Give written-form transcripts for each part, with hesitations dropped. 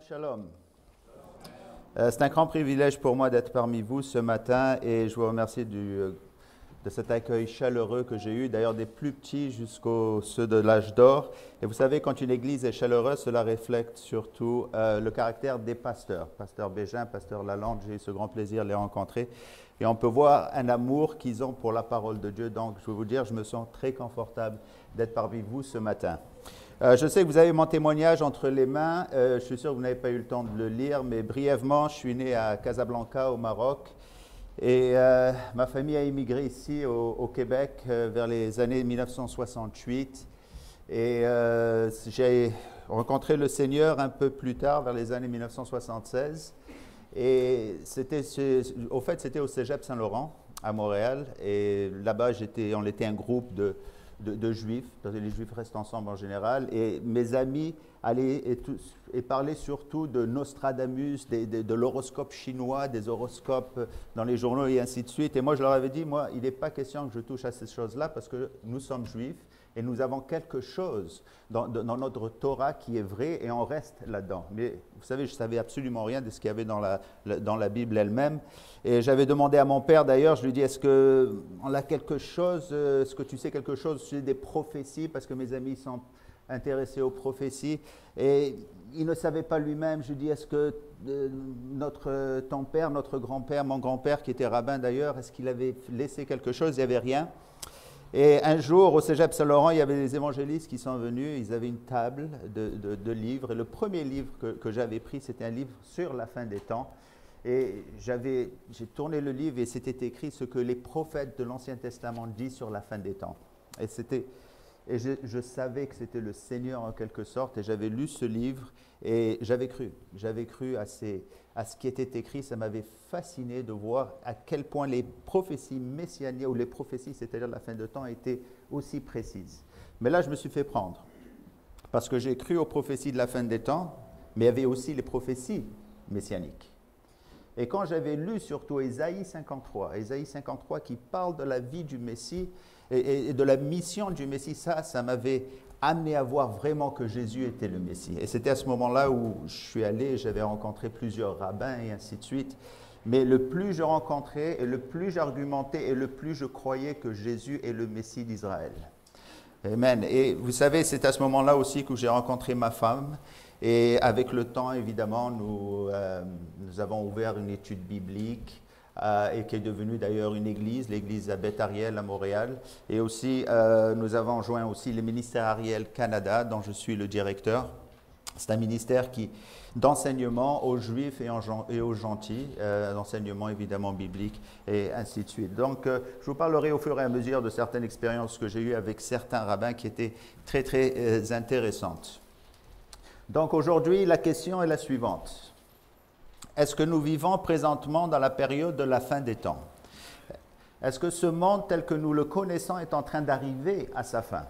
Shalom, shalom. C'est un grand privilège pour moi d'être parmi vous ce matin et je vous remercie de cet accueil chaleureux que j'ai eu, d'ailleurs des plus petits jusqu'aux ceux de l'âge d'or. Et vous savez, quand une église est chaleureuse, cela reflète surtout le caractère des pasteurs. Pasteur Bégin, Pasteur Lalande, j'ai eu ce grand plaisir de les rencontrer. Et on peut voir un amour qu'ils ont pour la parole de Dieu. Donc, je veux vous dire, je me sens très confortable d'être parmi vous ce matin. Je sais que vous avez mon témoignage entre les mains. Je suis sûr que vous n'avez pas eu le temps de le lire, mais brièvement, je suis né à Casablanca, au Maroc. Et ma famille a immigré ici, au Québec, vers les années 1968. Et j'ai rencontré le Seigneur un peu plus tard, vers les années 1976. Et c'était au Cégep Saint-Laurent, à Montréal. Et là-bas, on était un groupe de Juifs, parce que les Juifs restent ensemble en général, et mes amis allaient et parlaient surtout de Nostradamus, de l'horoscope chinois, des horoscopes dans les journaux et ainsi de suite. Et moi, je leur avais dit, moi, il n'est pas question que je touche à ces choses-là, parce que nous sommes Juifs, et nous avons quelque chose dans notre Torah qui est vrai, et on reste là-dedans. Mais vous savez, je ne savais absolument rien de ce qu'il y avait dans la Bible elle-même. Et j'avais demandé à mon père, d'ailleurs, je lui dis, est-ce qu'on a quelque chose, est-ce que tu sais quelque chose sur des prophéties, parce que mes amis sont intéressés aux prophéties. Et il ne savait pas lui-même. Je lui dis, est-ce que ton père, notre grand-père, mon grand-père, qui était rabbin d'ailleurs, est-ce qu'il avait laissé quelque chose? Il n'y avait rien. Et un jour, au Cégep Saint-Laurent, il y avait des évangélistes qui sont venus, ils avaient une table de livres, et le premier livre que j'avais pris, c'était un livre sur la fin des temps. Et j'ai tourné le livre et c'était écrit ce que les prophètes de l'Ancien Testament disent sur la fin des temps. Et je savais que c'était le Seigneur en quelque sorte, et j'avais lu ce livre et j'avais cru à ce qui était écrit. Ça m'avait fasciné de voir à quel point les prophéties messianiques, ou les prophéties, c'est-à-dire la fin de temps, étaient aussi précises. Mais là, je me suis fait prendre, parce que j'ai cru aux prophéties de la fin des temps, mais il y avait aussi les prophéties messianiques. Et quand j'avais lu surtout Ésaïe 53 qui parle de la vie du Messie et de la mission du Messie, ça m'avait amené à voir vraiment que Jésus était le Messie. Et c'était à ce moment-là où je suis allé, j'avais rencontré plusieurs rabbins et ainsi de suite. Mais le plus je rencontrais, et le plus j'argumentais, et le plus je croyais que Jésus est le Messie d'Israël. Amen. Et vous savez, c'est à ce moment-là aussi que j'ai rencontré ma femme. Et avec le temps, évidemment, nous avons ouvert une étude biblique et qui est devenue d'ailleurs une église, l'église à Beth-Ariel à Montréal. Et aussi, nous avons joint aussi le ministère Ariel Canada, dont je suis le directeur. C'est un ministère d'enseignement aux Juifs et aux gentils, d'enseignement évidemment biblique et ainsi de suite. Donc, je vous parlerai au fur et à mesure de certaines expériences que j'ai eues avec certains rabbins qui étaient très, très intéressantes. Donc aujourd'hui, la question est la suivante. Est-ce que nous vivons présentement dans la période de la fin des temps? Est-ce que ce monde tel que nous le connaissons est en train d'arriver à sa fin?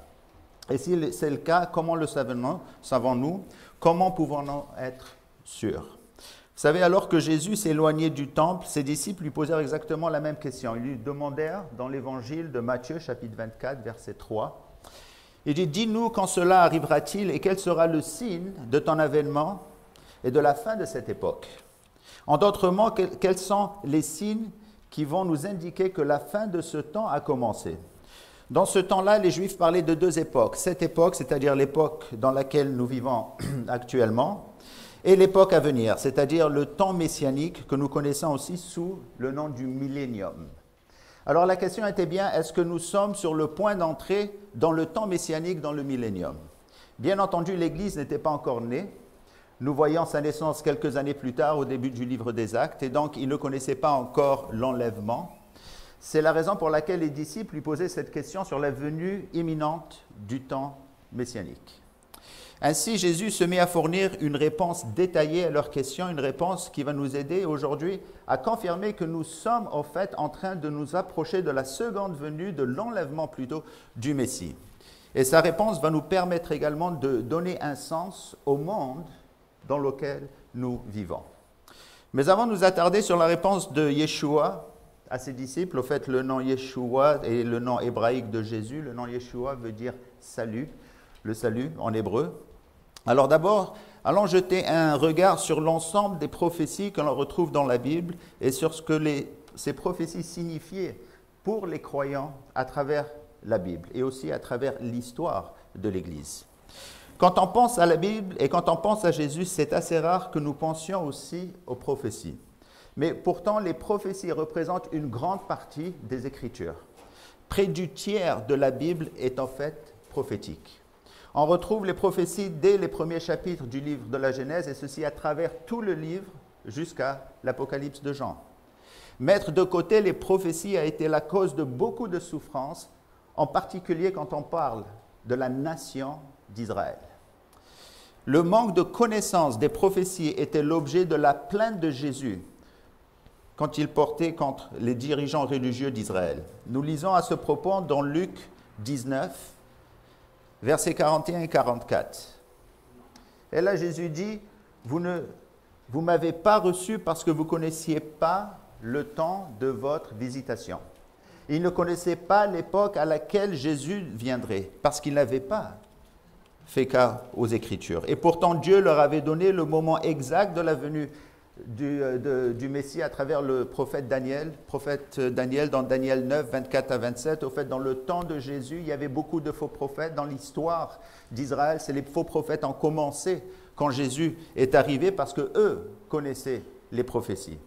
Et si c'est le cas, comment le savons-nous? Comment pouvons-nous être sûrs? Vous savez, alors que Jésus s'éloignait du temple, ses disciples lui posèrent exactement la même question. Ils lui demandèrent dans l'évangile de Matthieu, chapitre 24, verset 3, il dit, dis-nous quand cela arrivera-t-il et quel sera le signe de ton avènement et de la fin de cette époque? En d'autres mots, quels sont les signes qui vont nous indiquer que la fin de ce temps a commencé? Dans ce temps-là, les Juifs parlaient de deux époques. Cette époque, c'est-à-dire l'époque dans laquelle nous vivons actuellement, et l'époque à venir, c'est-à-dire le temps messianique que nous connaissons aussi sous le nom du millénium. Alors la question était bien, est-ce que nous sommes sur le point d'entrer dans le temps messianique, dans le millénium? Bien entendu, l'Église n'était pas encore née. Nous voyons sa naissance quelques années plus tard, au début du livre des Actes, et donc ils ne connaissaient pas encore l'enlèvement. C'est la raison pour laquelle les disciples lui posaient cette question sur la venue imminente du temps messianique. Ainsi, Jésus se met à fournir une réponse détaillée à leurs questions, une réponse qui va nous aider aujourd'hui à confirmer que nous sommes en fait en train de nous approcher de la seconde venue, de l'enlèvement plutôt, du Messie. Et sa réponse va nous permettre également de donner un sens au monde dans lequel nous vivons. Mais avant de nous attarder sur la réponse de Yeshua à ses disciples, au fait, le nom Yeshua est le nom hébraïque de Jésus. Le nom Yeshua veut dire salut, le salut en hébreu. Alors d'abord, allons jeter un regard sur l'ensemble des prophéties que l'on retrouve dans la Bible et sur ce que ces prophéties signifiaient pour les croyants à travers la Bible et aussi à travers l'histoire de l'Église. Quand on pense à la Bible et quand on pense à Jésus, c'est assez rare que nous pensions aussi aux prophéties. Mais pourtant, les prophéties représentent une grande partie des Écritures. Près du tiers de la Bible est en fait prophétique. On retrouve les prophéties dès les premiers chapitres du livre de la Genèse, et ceci à travers tout le livre jusqu'à l'Apocalypse de Jean. Mettre de côté les prophéties a été la cause de beaucoup de souffrances, en particulier quand on parle de la nation d'Israël. Le manque de connaissance des prophéties était l'objet de la plainte de Jésus quand il portait contre les dirigeants religieux d'Israël. Nous lisons à ce propos dans Luc 19, versets 41 et 44. Et là, Jésus dit, vous ne m'avez pas reçu parce que vous ne connaissiez pas le temps de votre visitation. Ils ne connaissaient pas l'époque à laquelle Jésus viendrait, parce qu'ils n'avaient pas fait cas aux Écritures. Et pourtant, Dieu leur avait donné le moment exact de la venue du Messie à travers le prophète Daniel dans Daniel 9, 24 à 27. Au fait, dans le temps de Jésus, il y avait beaucoup de faux prophètes. Dans l'histoire d'Israël, les faux prophètes ont commencé quand Jésus est arrivé parce qu'eux connaissaient les prophéties.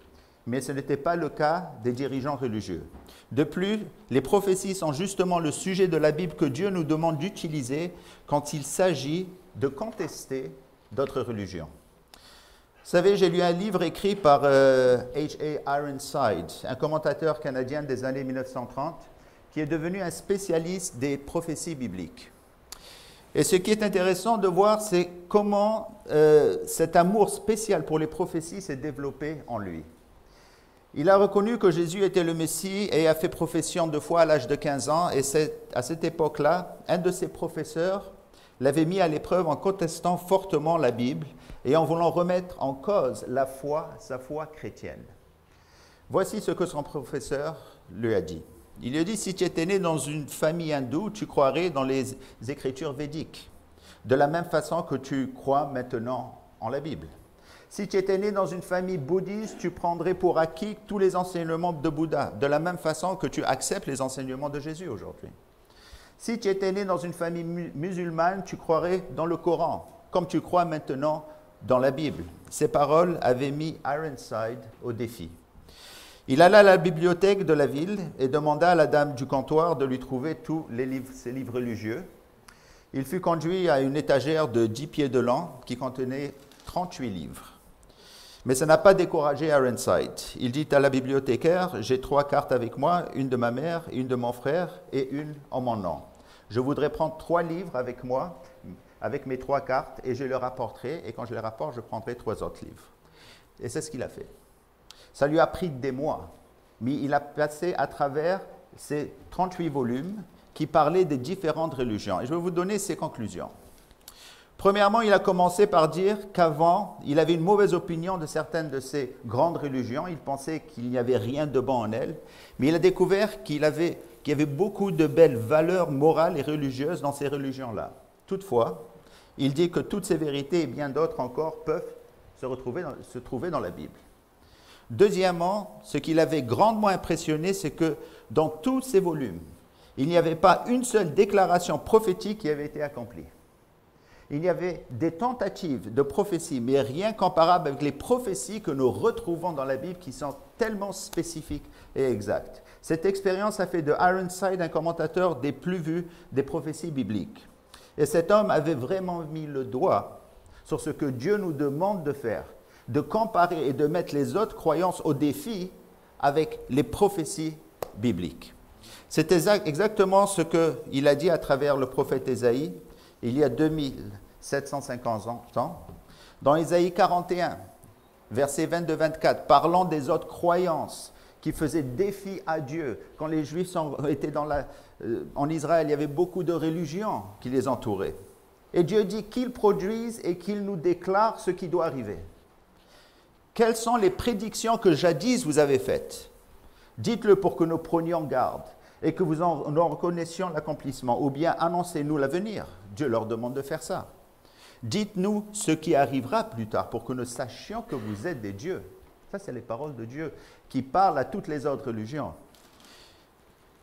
Mais ce n'était pas le cas des dirigeants religieux. De plus, les prophéties sont justement le sujet de la Bible que Dieu nous demande d'utiliser quand il s'agit de contester d'autres religions. Vous savez, j'ai lu un livre écrit par H.A. Ironside, un commentateur canadien des années 1930, qui est devenu un spécialiste des prophéties bibliques. Et ce qui est intéressant de voir, c'est comment cet amour spécial pour les prophéties s'est développé en lui. Il a reconnu que Jésus était le Messie et a fait profession de foi à l'âge de 15 ans. Et à cette époque-là, un de ses professeurs l'avait mis à l'épreuve en contestant fortement la Bible et en voulant remettre en cause sa foi chrétienne. Voici ce que son professeur lui a dit. Il lui a dit, si tu étais né dans une famille hindoue, tu croirais dans les écritures védiques, de la même façon que tu crois maintenant en la Bible. Si tu étais né dans une famille bouddhiste, tu prendrais pour acquis tous les enseignements de Bouddha, de la même façon que tu acceptes les enseignements de Jésus aujourd'hui. Si tu étais né dans une famille musulmane, tu croirais dans le Coran, comme tu crois maintenant dans la Bible. Ces paroles avaient mis Ironside au défi. Il alla à la bibliothèque de la ville et demanda à la dame du comptoir de lui trouver tous ses livres religieux. Il fut conduit à une étagère de 10 pieds de long qui contenait 38 livres. Mais ça n'a pas découragé Ironside. Il dit à la bibliothécaire, j'ai 3 cartes avec moi, une de ma mère, une de mon frère et une en mon nom. Je voudrais prendre 3 livres avec moi, avec mes 3 cartes, et je les rapporterai, et quand je les rapporte, je prendrai 3 autres livres. Et c'est ce qu'il a fait. Ça lui a pris des mois, mais il a passé à travers ces 38 volumes qui parlaient des différentes religions. Et je vais vous donner ses conclusions. Premièrement, il a commencé par dire qu'avant, il avait une mauvaise opinion de certaines de ces grandes religions. Il pensait qu'il n'y avait rien de bon en elles. Mais il a découvert qu'il y avait beaucoup de belles valeurs morales et religieuses dans ces religions-là. Toutefois, il dit que toutes ces vérités et bien d'autres encore peuvent se trouver dans la Bible. Deuxièmement, ce qui l'avait grandement impressionné, c'est que dans tous ces volumes, il n'y avait pas une seule déclaration prophétique qui avait été accomplie. Il y avait des tentatives de prophétie, mais rien comparable avec les prophéties que nous retrouvons dans la Bible qui sont tellement spécifiques et exactes. Cette expérience a fait de Ironside un commentateur des plus vus des prophéties bibliques. Et cet homme avait vraiment mis le doigt sur ce que Dieu nous demande de faire, de comparer et de mettre les autres croyances au défi avec les prophéties bibliques. C'est exactement ce qu'il a dit à travers le prophète Ésaïe, il y a 2750 ans, dans Ésaïe 41, versets 22-24, parlant des autres croyances qui faisaient défi à Dieu. Quand les Juifs étaient en Israël, il y avait beaucoup de religions qui les entouraient. Et Dieu dit qu'ils produisent et qu'ils nous déclarent ce qui doit arriver. Quelles sont les prédictions que jadis vous avez faites? Dites-le pour que nous prenions garde et que nous en reconnaissions l'accomplissement, ou bien annoncez-nous l'avenir. Dieu leur demande de faire ça. Dites-nous ce qui arrivera plus tard pour que nous sachions que vous êtes des dieux. Ça, c'est les paroles de Dieu qui parlent à toutes les autres religions.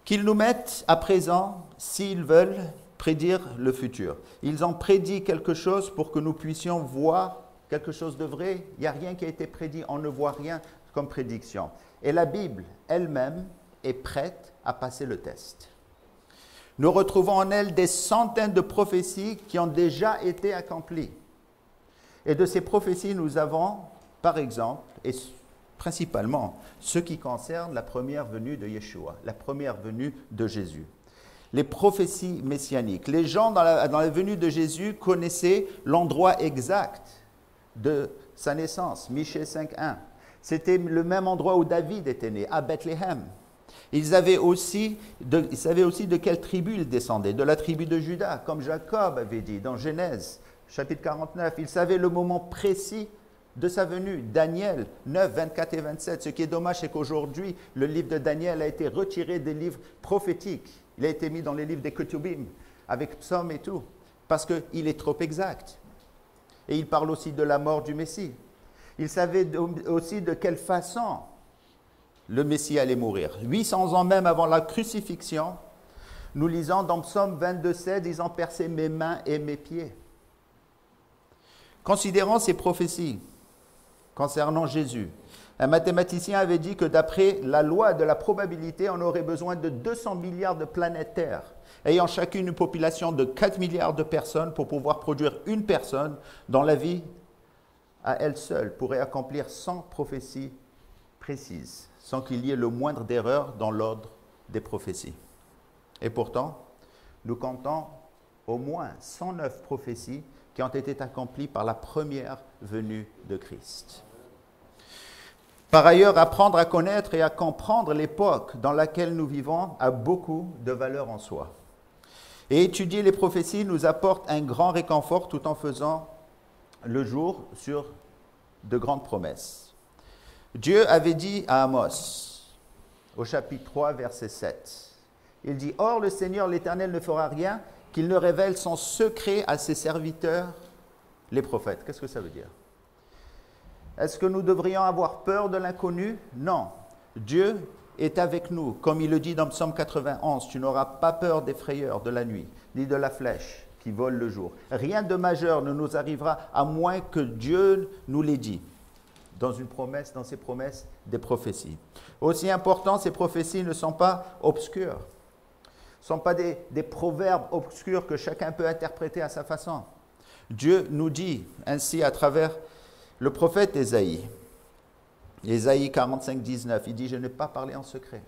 Qu'ils nous mettent à présent, s'ils veulent, prédire le futur. Ils ont prédit quelque chose pour que nous puissions voir quelque chose de vrai. Il n'y a rien qui a été prédit, on ne voit rien comme prédiction. Et la Bible elle-même est prête à passer le test. Nous retrouvons en elle des centaines de prophéties qui ont déjà été accomplies. Et de ces prophéties, nous avons, par exemple, et principalement, ce qui concerne la première venue de Yeshua, la première venue de Jésus. Les prophéties messianiques. Les gens dans la venue de Jésus connaissaient l'endroit exact de sa naissance, Michée 5.1. C'était le même endroit où David était né, à Bethléem. Ils savaient aussi de quelle tribu il descendait, de la tribu de Juda, comme Jacob avait dit dans Genèse, chapitre 49. Ils savaient le moment précis de sa venue, Daniel 9, 24 et 27. Ce qui est dommage, c'est qu'aujourd'hui, le livre de Daniel a été retiré des livres prophétiques. Il a été mis dans les livres des Ketubim, avec psaumes et tout, parce qu'il est trop exact. Et il parle aussi de la mort du Messie. Il savait aussi de quelle façon le Messie allait mourir. 800 ans même avant la crucifixion, nous lisons dans Psaume 22, 7, « Ils ont percé mes mains et mes pieds ». Considérons ces prophéties concernant Jésus. Un mathématicien avait dit que d'après la loi de la probabilité, on aurait besoin de 200 milliards de planètes Terre, ayant chacune une population de 4 milliards de personnes pour pouvoir produire une personne dont la vie à elle seule pourrait accomplir 100 prophéties précises, sans qu'il y ait le moindre d'erreur dans l'ordre des prophéties. Et pourtant, nous comptons au moins 109 prophéties qui ont été accomplies par la première venue de Christ. Par ailleurs, apprendre à connaître et à comprendre l'époque dans laquelle nous vivons a beaucoup de valeur en soi. Et étudier les prophéties nous apporte un grand réconfort tout en faisant le jour sur de grandes promesses. Dieu avait dit à Amos, au chapitre 3, verset 7, il dit « Or, le Seigneur l'Éternel ne fera rien qu'il ne révèle son secret à ses serviteurs, les prophètes. » Qu'est-ce que ça veut dire? Est-ce que nous devrions avoir peur de l'inconnu? Non. Dieu est avec nous. Comme il le dit dans Psaume 91, tu n'auras pas peur des frayeurs de la nuit, ni de la flèche qui vole le jour. Rien de majeur ne nous arrivera à moins que Dieu nous l'ait dit. Dans ses promesses, des prophéties. Aussi important, ces prophéties ne sont pas obscures. Ce ne sont pas des proverbes obscurs que chacun peut interpréter à sa façon. Dieu nous dit ainsi à travers le prophète Ésaïe. Ésaïe 45, 19, il dit « Je n'ai pas parlé en secret.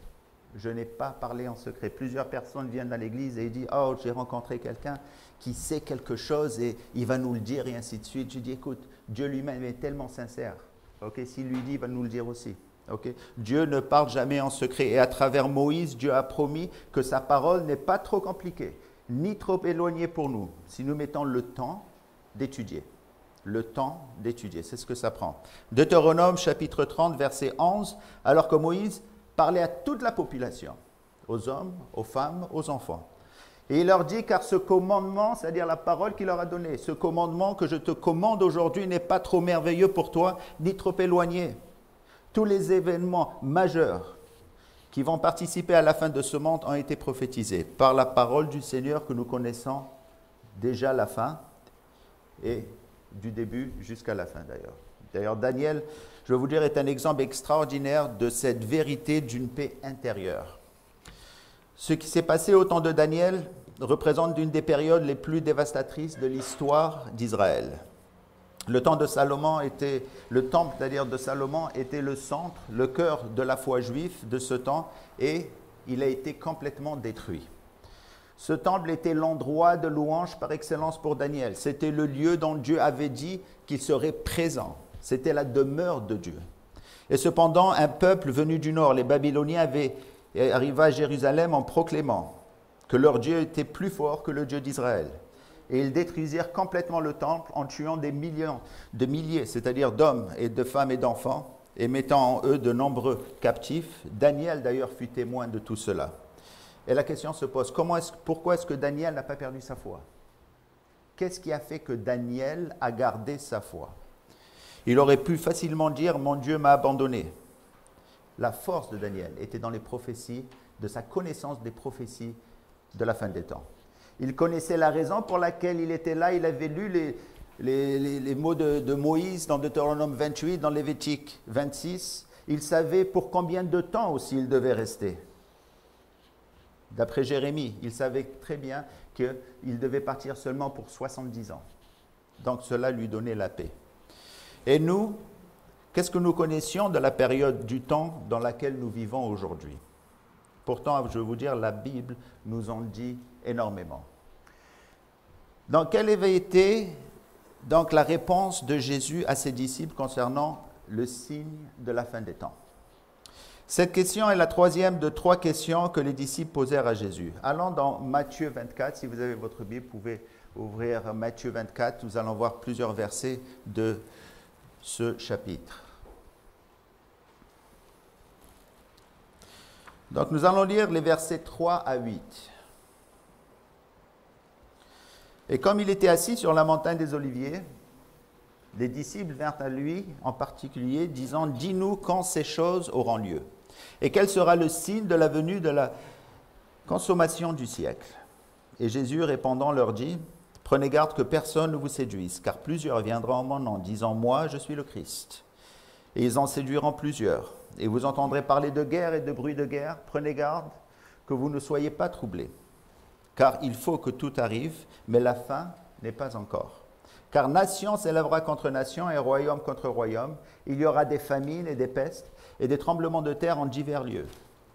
Je n'ai pas parlé en secret. » Plusieurs personnes viennent à l'église et ils disent « Oh, j'ai rencontré quelqu'un qui sait quelque chose et il va nous le dire et ainsi de suite. » Je dis « Écoute, Dieu lui-même est tellement sincère. Okay? S'il lui dit, il va nous le dire aussi. Okay? Dieu ne parle jamais en secret. Et à travers Moïse, Dieu a promis que sa parole n'est pas trop compliquée, ni trop éloignée pour nous, si nous mettons le temps d'étudier. Le temps d'étudier, c'est ce que ça prend. Deutéronome chapitre 30, verset 11, alors que Moïse parlait à toute la population, aux hommes, aux femmes, aux enfants. Et il leur dit, car ce commandement, c'est-à-dire la parole qu'il leur a donnée, ce commandement que je te commande aujourd'hui n'est pas trop merveilleux pour toi, ni trop éloigné. Tous les événements majeurs qui vont participer à la fin de ce monde ont été prophétisés par la parole du Seigneur que nous connaissons déjà la fin et du début jusqu'à la fin d'ailleurs. D'ailleurs, Daniel, je vais vous dire, est un exemple extraordinaire de cette vérité d'une paix intérieure. Ce qui s'est passé au temps de Daniel représente une des périodes les plus dévastatrices de l'histoire d'Israël. Le temple de Salomon était le centre, le cœur de la foi juive de ce temps et il a été complètement détruit. Ce temple était l'endroit de louange par excellence pour Daniel. C'était le lieu dont Dieu avait dit qu'il serait présent. C'était la demeure de Dieu. Et cependant, un peuple venu du nord, les Babyloniens, arriva à Jérusalem en proclamant que leur Dieu était plus fort que le Dieu d'Israël. Et ils détruisirent complètement le temple en tuant des milliers, c'est-à-dire d'hommes et de femmes et d'enfants, et mettant en eux de nombreux captifs. Daniel, d'ailleurs, fut témoin de tout cela. Et la question se pose, pourquoi est-ce que Daniel n'a pas perdu sa foi? Qu'est-ce qui a fait que Daniel a gardé sa foi? Il aurait pu facilement dire « Mon Dieu m'a abandonné ». La force de Daniel était dans les prophéties, de sa connaissance des prophéties de la fin des temps. Il connaissait la raison pour laquelle il était là. Il avait lu les mots de Moïse dans Deutéronome 28, dans Lévitique 26. Il savait pour combien de temps aussi il devait rester. D'après Jérémie, il savait très bien qu'il devait partir seulement pour 70 ans. Donc cela lui donnait la paix. Et nous, qu'est-ce que nous connaissions de la période du temps dans laquelle nous vivons aujourd'hui? Pourtant, je vais vous dire, la Bible nous en dit énormément. Donc, quelle avait été donc, la réponse de Jésus à ses disciples concernant le signe de la fin des temps? Cette question est la troisième de 3 questions que les disciples posèrent à Jésus. Allons dans Matthieu 24. Si vous avez votre Bible, vous pouvez ouvrir Matthieu 24. Nous allons voir plusieurs versets de ce chapitre. Donc, nous allons lire les versets 3 à 8. Et comme il était assis sur la montagne des Oliviers, les disciples vinrent à lui en particulier, disant « Dis-nous quand ces choses auront lieu, et quel sera le signe de la venue de la consommation du siècle. » Et Jésus répondant leur dit « Prenez garde que personne ne vous séduise, car plusieurs viendront en mon nom, disant « Moi, je suis le Christ. » Et ils en séduiront plusieurs. Et vous entendrez parler de guerre et de bruit de guerre. Prenez garde que vous ne soyez pas troublés. Car il faut que tout arrive, mais la fin n'est pas encore. Car nation s'élèvera contre nation et royaume contre royaume. Il y aura des famines et des pestes et des tremblements de terre en divers lieux.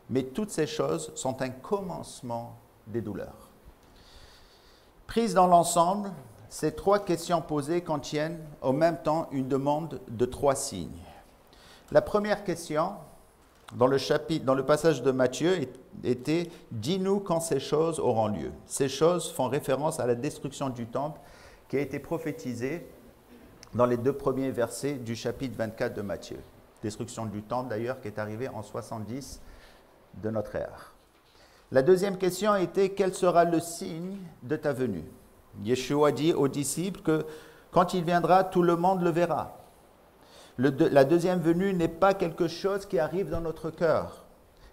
Mais toutes ces choses sont un commencement des douleurs. Prises dans l'ensemble, ces 3 questions posées contiennent en même temps une demande de 3 signes. La première question, dans le passage de Matthieu, était « Dis-nous quand ces choses auront lieu ». Ces choses font référence à la destruction du temple qui a été prophétisée dans les 2 premiers versets du chapitre 24 de Matthieu. Destruction du temple, d'ailleurs, qui est arrivée en 70 de notre ère. La deuxième question était « Quel sera le signe de ta venue ?» Yeshua dit aux disciples que quand il viendra, tout le monde le verra. La deuxième venue n'est pas quelque chose qui arrive dans notre cœur.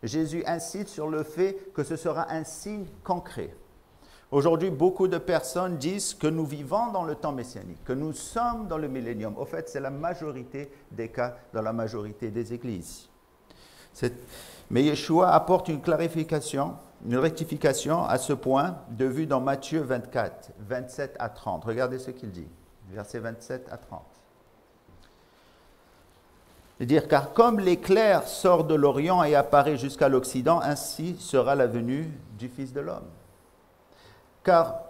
Jésus insiste sur le fait que ce sera un signe concret. Aujourd'hui, beaucoup de personnes disent que nous vivons dans le temps messianique, que nous sommes dans le millénium. Au fait, c'est la majorité des cas dans la majorité des églises. Mais Yeshua apporte une clarification, une rectification à ce point de vue dans Matthieu 24, 27 à 30. Regardez ce qu'il dit, versets 27 à 30. C'est-à-dire, car comme l'éclair sort de l'Orient et apparaît jusqu'à l'Occident, ainsi sera la venue du Fils de l'homme. Car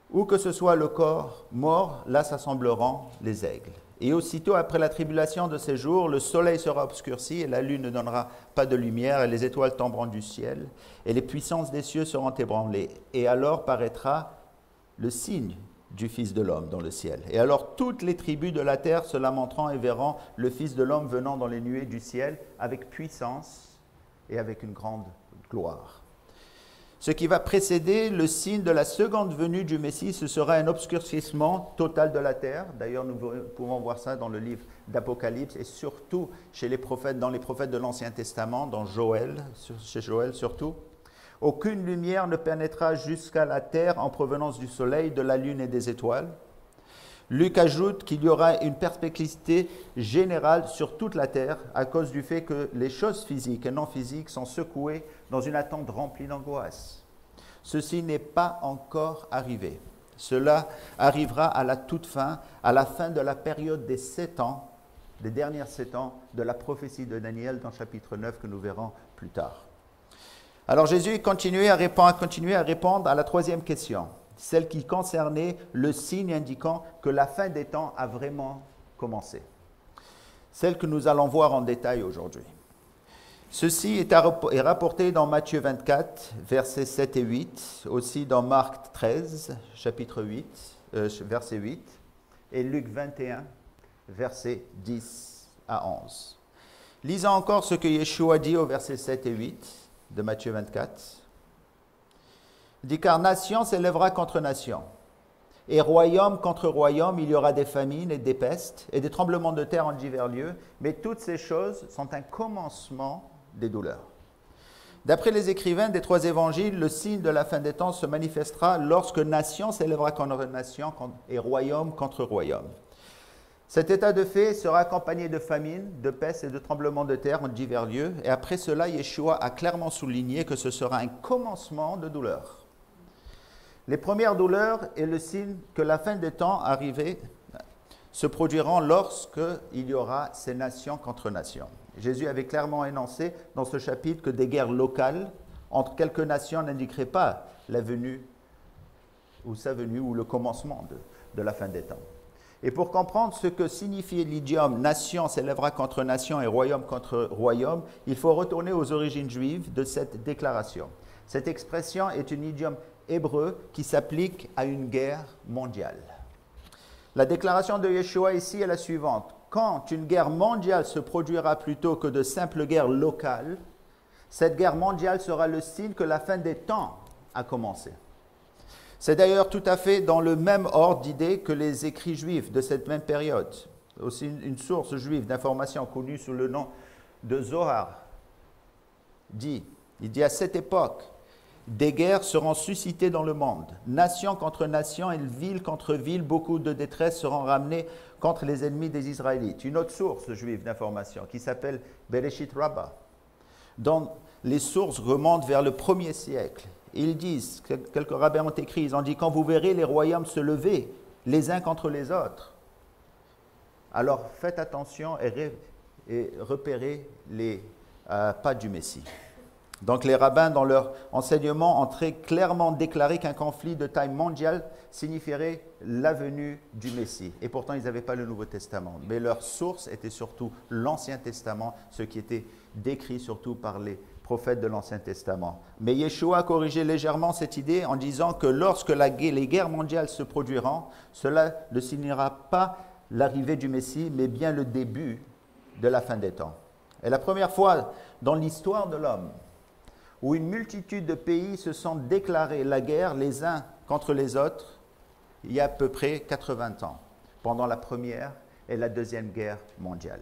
où que ce soit le corps mort, là s'assembleront les aigles. Et aussitôt après la tribulation de ces jours, le soleil sera obscurci et la lune ne donnera pas de lumière et les étoiles tomberont du ciel et les puissances des cieux seront ébranlées. Et alors paraîtra le signe du Fils de l'homme dans le ciel. Et alors toutes les tribus de la terre se lamenteront et verront le Fils de l'homme venant dans les nuées du ciel avec puissance et avec une grande gloire. Ce qui va précéder le signe de la seconde venue du Messie, ce sera un obscurcissement total de la terre. D'ailleurs, nous pouvons voir ça dans le livre d'Apocalypse et surtout chez les prophètes, dans les prophètes de l'Ancien Testament, dans Joël, chez Joël surtout. Aucune lumière ne pénétrera jusqu'à la terre en provenance du soleil, de la lune et des étoiles. Luc ajoute qu'il y aura une perpétuité générale sur toute la terre à cause du fait que les choses physiques et non physiques sont secouées dans une attente remplie d'angoisse. Ceci n'est pas encore arrivé. Cela arrivera à la toute fin, à la fin de la période des 7 ans, des dernières 7 ans de la prophétie de Daniel dans chapitre 9 que nous verrons plus tard. Alors Jésus continuait à répondre à la troisième question, celle qui concernait le signe indiquant que la fin des temps a vraiment commencé. Celle que nous allons voir en détail aujourd'hui. Ceci est rapporté dans Matthieu 24, versets 7 et 8, aussi dans Marc 13, chapitre 8, verset 8, et Luc 21, versets 10 à 11. Lisons encore ce que Yeshua dit au verset 7 et 8 de Matthieu 24. Il dit, car nation s'élèvera contre nation, Et royaume contre royaume, il y aura des famines et des pestes et des tremblements de terre en divers lieux, mais toutes ces choses sont un commencement des douleurs. D'après les écrivains des 3 évangiles, le signe de la fin des temps se manifestera lorsque nation s'élèvera contre nation et royaume contre royaume. Cet état de fait sera accompagné de famines, de pestes et de tremblements de terre en divers lieux. Et après cela, Yeshua a clairement souligné que ce sera un commencement de douleur. Les premières douleurs est le signe que la fin des temps arrivée se produiront lorsqu'il y aura ces nations contre nations. Jésus avait clairement énoncé dans ce chapitre que des guerres locales entre quelques nations n'indiqueraient pas la venue ou sa venue ou le commencement de la fin des temps. Et pour comprendre ce que signifiait l'idiome « nation s'élèvera contre nation et royaume contre royaume », il faut retourner aux origines juives de cette déclaration. Cette expression est un idiome hébreu qui s'applique à une guerre mondiale. La déclaration de Yeshua ici est la suivante. Quand une guerre mondiale se produira plutôt que de simples guerres locales, cette guerre mondiale sera le signe que la fin des temps a commencé. C'est d'ailleurs tout à fait dans le même ordre d'idées que les écrits juifs de cette même période. Aussi une source juive d'information connue sous le nom de Zohar il dit à cette époque, des guerres seront suscitées dans le monde, nation contre nation et ville contre ville, beaucoup de détresse seront ramenées contre les ennemis des Israélites. Une autre source juive d'information qui s'appelle Bereshit Rabbah, dont les sources remontent vers le 1er siècle. Ils disent, quelques rabbins ont écrit, ils ont dit, quand vous verrez les royaumes se lever les uns contre les autres, alors faites attention et repérez les pas du Messie. Donc les rabbins, dans leur enseignement, ont très clairement déclaré qu'un conflit de taille mondiale signifierait la venue du Messie. Et pourtant, ils n'avaient pas le Nouveau Testament. Mais leur source était surtout l'Ancien Testament, ce qui était décrit surtout par les prophètes de l'Ancien Testament. Mais Yeshua a corrigé légèrement cette idée en disant que lorsque les guerres mondiales se produiront, cela ne signera pas l'arrivée du Messie, mais bien le début de la fin des temps. Et la première fois dans l'histoire de l'homme, où une multitude de pays se sont déclarés la guerre les uns contre les autres, il y a à peu près 80 ans, pendant la première et la deuxième guerre mondiale.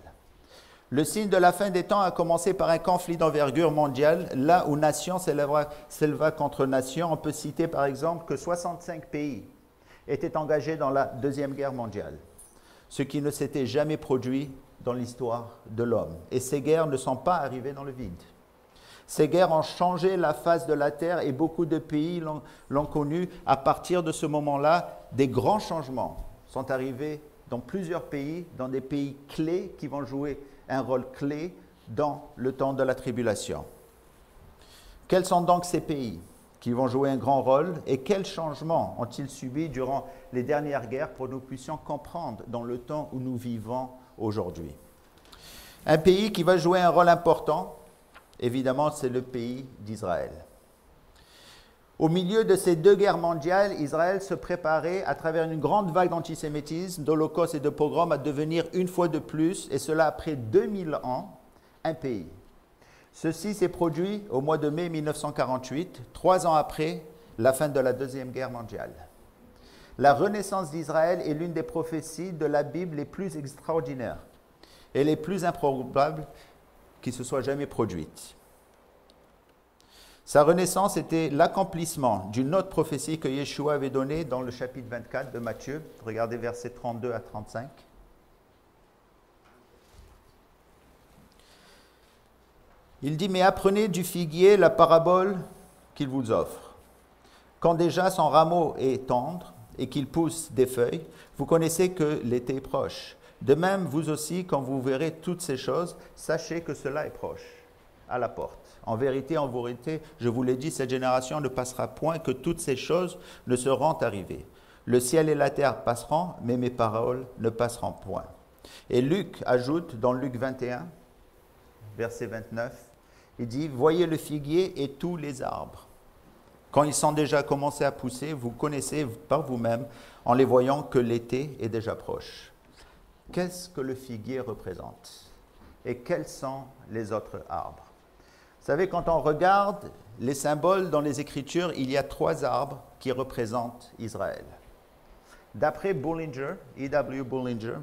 Le signe de la fin des temps a commencé par un conflit d'envergure mondiale, là où nation s'éleva contre nation. On peut citer par exemple que 65 pays étaient engagés dans la deuxième guerre mondiale, ce qui ne s'était jamais produit dans l'histoire de l'homme. Et ces guerres ne sont pas arrivées dans le vide. Ces guerres ont changé la face de la terre et beaucoup de pays l'ont connu. À partir de ce moment-là, des grands changements sont arrivés dans plusieurs pays, dans des pays clés qui vont jouer un rôle clé dans le temps de la tribulation. Quels sont donc ces pays qui vont jouer un grand rôle et quels changements ont-ils subis durant les dernières guerres pour que nous puissions comprendre dans le temps où nous vivons aujourd'hui? Un pays qui va jouer un rôle important, évidemment, c'est le pays d'Israël. Au milieu de ces deux guerres mondiales, Israël se préparait, à travers une grande vague d'antisémitisme, d'holocauste et de pogrom, à devenir une fois de plus, et cela après 2000 ans, un pays. Ceci s'est produit au mois de mai 1948, 3 ans après la fin de la Deuxième Guerre mondiale. La renaissance d'Israël est l'une des prophéties de la Bible les plus extraordinaires et les plus improbables qui se soit jamais produite. Sa renaissance était l'accomplissement d'une autre prophétie que Yeshua avait donnée dans le chapitre 24 de Matthieu. Regardez versets 32 à 35. Il dit, « Mais apprenez du figuier la parabole qu'il vous offre. Quand déjà son rameau est tendre et qu'il pousse des feuilles, vous connaissez que l'été est proche. De même, vous aussi, quand vous verrez toutes ces choses, sachez que cela est proche, à la porte. En vérité, je vous l'ai dit, cette génération ne passera point que toutes ces choses ne seront arrivées. Le ciel et la terre passeront, mais mes paroles ne passeront point. » Et Luc ajoute dans Luc 21, verset 29, il dit, « Voyez le figuier et tous les arbres. Quand ils sont déjà commencés à pousser, vous connaissez par vous-même, en les voyant, que l'été est déjà proche. » Qu'est-ce que le figuier représente? Et quels sont les autres arbres? Vous savez, quand on regarde les symboles dans les Écritures, il y a 3 arbres qui représentent Israël. D'après Bullinger, E.W. Bullinger,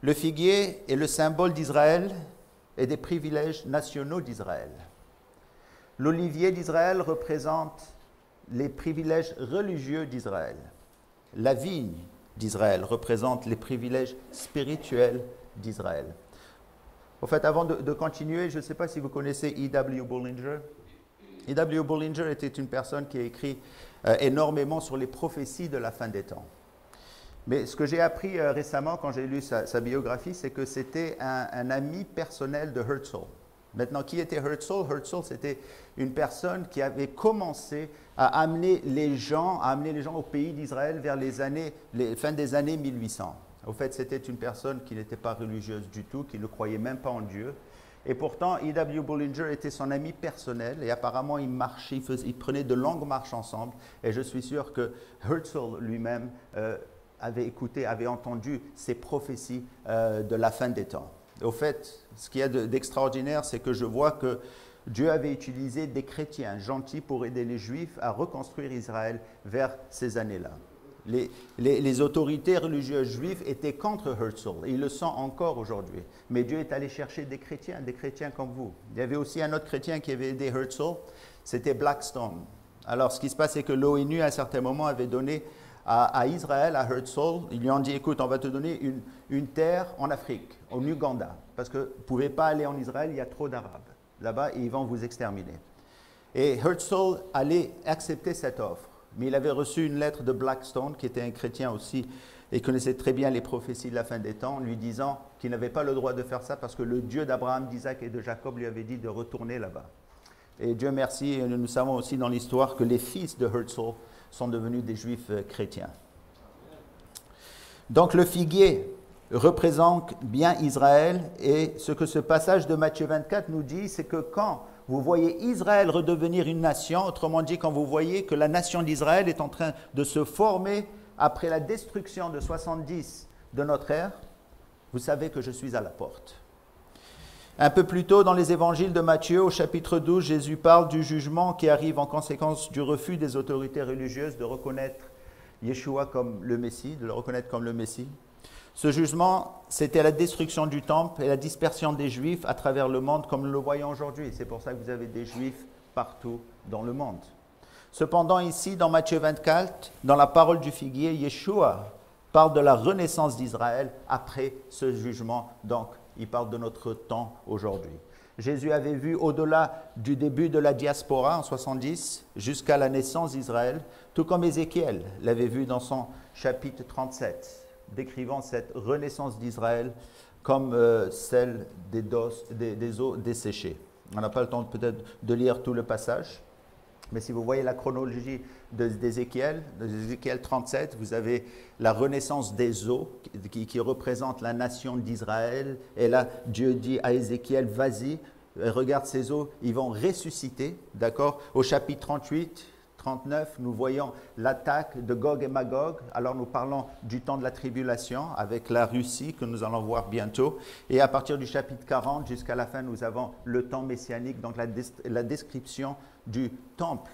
le figuier est le symbole d'Israël et des privilèges nationaux d'Israël. L'olivier d'Israël représente les privilèges religieux d'Israël. La vigne d'Israël représente les privilèges spirituels d'Israël. En fait, avant de continuer, je ne sais pas si vous connaissez E.W. Bullinger. E.W. Bullinger était une personne qui a écrit énormément sur les prophéties de la fin des temps. Mais ce que j'ai appris récemment quand j'ai lu sa biographie, c'est que c'était un ami personnel de Herzl. Maintenant, qui était Herzl? Herzl, c'était une personne qui avait commencé à amener les gens au pays d'Israël vers les fins des années 1800. Au fait, c'était une personne qui n'était pas religieuse du tout, qui ne croyait même pas en Dieu. Et pourtant, E.W. Bullinger était son ami personnel et apparemment, ils marchaient, ils prenaient de longues marches ensemble. Et je suis sûr que Herzl lui-même avait écouté, avait entendu ces prophéties de la fin des temps. Au fait, ce qu'il y a d'extraordinaire, c'est que je vois que Dieu avait utilisé des chrétiens gentils pour aider les Juifs à reconstruire Israël vers ces années-là. Les autorités religieuses juives étaient contre Herzl, et ils le sont encore aujourd'hui. Mais Dieu est allé chercher des chrétiens comme vous. Il y avait aussi un autre chrétien qui avait aidé Herzl, c'était Blackstone. Alors, ce qui se passe, c'est que l'ONU, à un certain moment, avait donné à Israël, à Herzl, ils lui ont dit, écoute, on va te donner une terre en Afrique, en Ouganda, parce que vous ne pouvez pas aller en Israël, il y a trop d'Arabes là-bas et ils vont vous exterminer. Et Herzl allait accepter cette offre, mais il avait reçu une lettre de Blackstone, qui était un chrétien aussi, et connaissait très bien les prophéties de la fin des temps, lui disant qu'il n'avait pas le droit de faire ça parce que le Dieu d'Abraham, d'Isaac et de Jacob lui avait dit de retourner là-bas. Et Dieu merci, nous savons aussi dans l'histoire que les fils de Herzl sont devenus des juifs chrétiens. Donc le figuier représente bien Israël, et ce que ce passage de Matthieu 24 nous dit, c'est que quand vous voyez Israël redevenir une nation, autrement dit quand vous voyez que la nation d'Israël est en train de se former après la destruction de 70 de notre ère, vous savez que je suis à la porte. Un peu plus tôt dans les évangiles de Matthieu, au chapitre 12, Jésus parle du jugement qui arrive en conséquence du refus des autorités religieuses de reconnaître Yeshua comme le Messie, de le reconnaître comme le Messie. Ce jugement, c'était la destruction du temple et la dispersion des Juifs à travers le monde comme nous le voyons aujourd'hui. C'est pour ça que vous avez des Juifs partout dans le monde. Cependant, ici, dans Matthieu 24, dans la parole du figuier, Yeshua parle de la renaissance d'Israël après ce jugement. Donc, il parle de notre temps aujourd'hui. Jésus avait vu au-delà du début de la diaspora en 70 jusqu'à la naissance d'Israël, tout comme Ézéchiel l'avait vu dans son chapitre 37, décrivant cette renaissance d'Israël comme celle des eaux desséchées. On n'a pas le temps peut-être de lire tout le passage, mais si vous voyez la chronologie d'Ézéchiel 37, vous avez la renaissance des eaux qui représente la nation d'Israël. Et là, Dieu dit à Ézéchiel, vas-y, regarde ces eaux, ils vont ressusciter. D'accord? Au chapitre 38, 39, nous voyons l'attaque de Gog et Magog. Alors nous parlons du temps de la tribulation avec la Russie que nous allons voir bientôt. Et à partir du chapitre 40 jusqu'à la fin, nous avons le temps messianique, donc la description du temple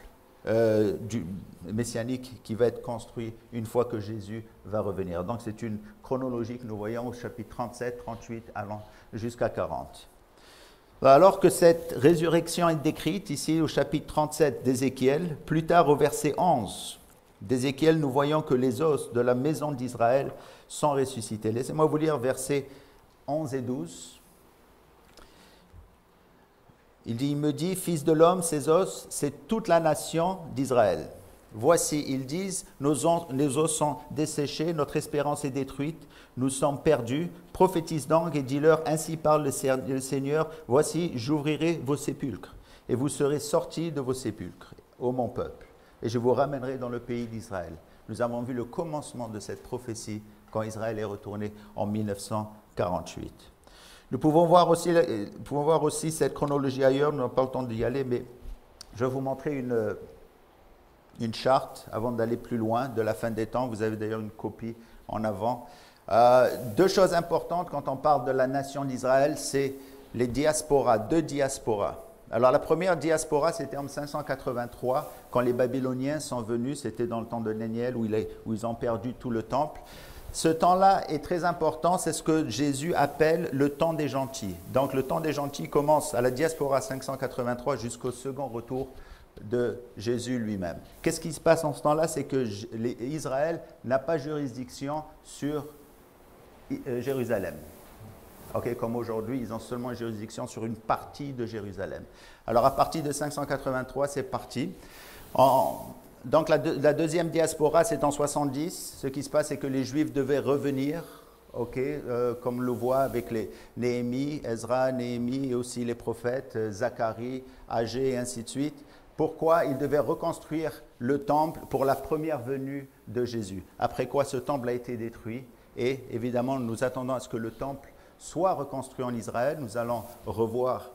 du messianique qui va être construit une fois que Jésus va revenir. Donc c'est une chronologie que nous voyons au chapitre 37, 38, allant jusqu'à 40. Alors que cette résurrection est décrite ici au chapitre 37 d'Ézéchiel, plus tard au verset 11 d'Ézéchiel, nous voyons que les os de la maison d'Israël sont ressuscités. Laissez-moi vous lire versets 11 et 12. Il me dit, fils de l'homme, ces os, c'est toute la nation d'Israël. Voici, ils disent, nos os sont desséchés, notre espérance est détruite, nous sommes perdus. Prophétise donc et dis-leur, ainsi parle le Seigneur, voici, j'ouvrirai vos sépulcres, et vous serez sortis de vos sépulcres, ô mon peuple, et je vous ramènerai dans le pays d'Israël. Nous avons vu le commencement de cette prophétie quand Israël est retourné en 1948. Nous pouvons voir aussi cette chronologie ailleurs, nous n'avons pas le temps d'y aller, mais je vais vous montrer une charte avant d'aller plus loin de la fin des temps. Vous avez d'ailleurs une copie en avant. Deux choses importantes quand on parle de la nation d'Israël, c'est les diasporas, deux diasporas. Alors la première diaspora, c'était en 583, quand les Babyloniens sont venus, c'était dans le temps de Daniel, où ils ont perdu tout le temple. Ce temps-là est très important, c'est ce que Jésus appelle le temps des gentils. Donc le temps des gentils commence à la diaspora 583 jusqu'au second retour de Jésus lui-même. Qu'est-ce qui se passe en ce temps-là? C'est que Israël n'a pas juridiction sur Jérusalem. Okay, comme aujourd'hui, ils ont seulement juridiction sur une partie de Jérusalem. Alors à partir de 583, c'est parti. Donc la deuxième diaspora, c'est en 70. Ce qui se passe, c'est que les Juifs devaient revenir, comme le voit avec les Néhémie, Ezra, Néhémie et aussi les prophètes, Zacharie, Agé et ainsi de suite. Pourquoi? Ils devaient reconstruire le temple pour la première venue de Jésus. Après quoi, ce temple a été détruit. Et évidemment, nous attendons à ce que le temple soit reconstruit en Israël. Nous allons revoir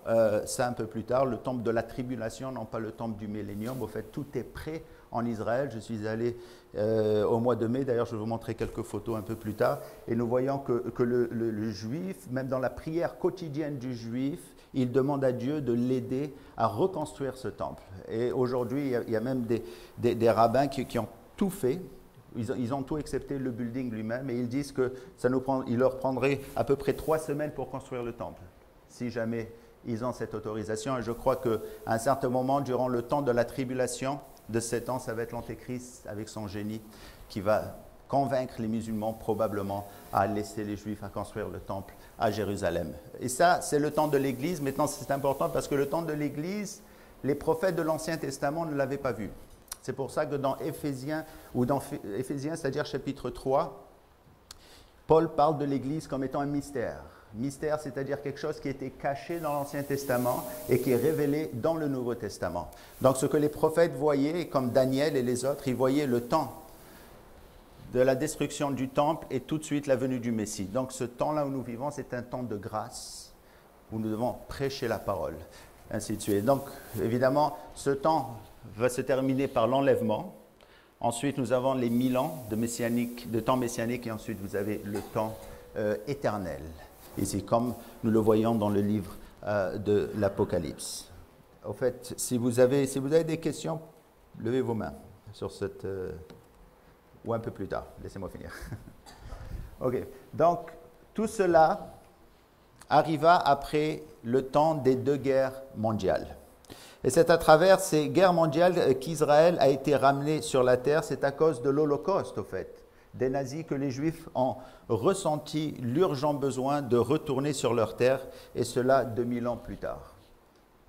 ça un peu plus tard. Le temple de la tribulation, non pas le temple du millénium. Au fait, tout est prêt en Israël. Je suis allé au mois de mai. D'ailleurs, je vais vous montrer quelques photos un peu plus tard. Et nous voyons que le juif, même dans la prière quotidienne du juif, il demande à Dieu de l'aider à reconstruire ce temple. Et aujourd'hui, il y a même des rabbins qui ont tout fait. Ils ont tout accepté, le building lui-même, et ils disent que il leur prendrait à peu près 3 semaines pour construire le temple, si jamais ils ont cette autorisation. Et je crois qu'à un certain moment, durant le temps de la tribulation de 7 ans, ça va être l'Antéchrist avec son génie qui va convaincre les musulmans probablement à laisser les Juifs à construire le temple à Jérusalem. Et ça, c'est le temps de l'Église. Maintenant, c'est important parce que le temps de l'Église, les prophètes de l'Ancien Testament ne l'avaient pas vu. C'est pour ça que dans Éphésiens, c'est-à-dire chapitre 3, Paul parle de l'Église comme étant un mystère. Mystère, c'est-à-dire quelque chose qui était caché dans l'Ancien Testament et qui est révélé dans le Nouveau Testament. Donc ce que les prophètes voyaient, comme Daniel et les autres, ils voyaient le temps de la destruction du temple et tout de suite la venue du Messie. Donc ce temps-là où nous vivons, c'est un temps de grâce, où nous devons prêcher la parole, ainsi de suite. Donc évidemment, ce temps va se terminer par l'enlèvement. Ensuite, nous avons les 1000 ans de temps messianique et ensuite vous avez le temps éternel. Ici, comme nous le voyons dans le livre de l'Apocalypse. Au fait, si vous avez des questions, levez vos mains sur cette... ou un peu plus tard, laissez-moi finir. OK, donc tout cela arriva après le temps des 2 guerres mondiales. Et c'est à travers ces guerres mondiales qu'Israël a été ramené sur la terre. C'est à cause de l'Holocauste, au fait, des nazis, que les Juifs ont ressenti l'urgent besoin de retourner sur leur terre, et cela 2000 ans plus tard.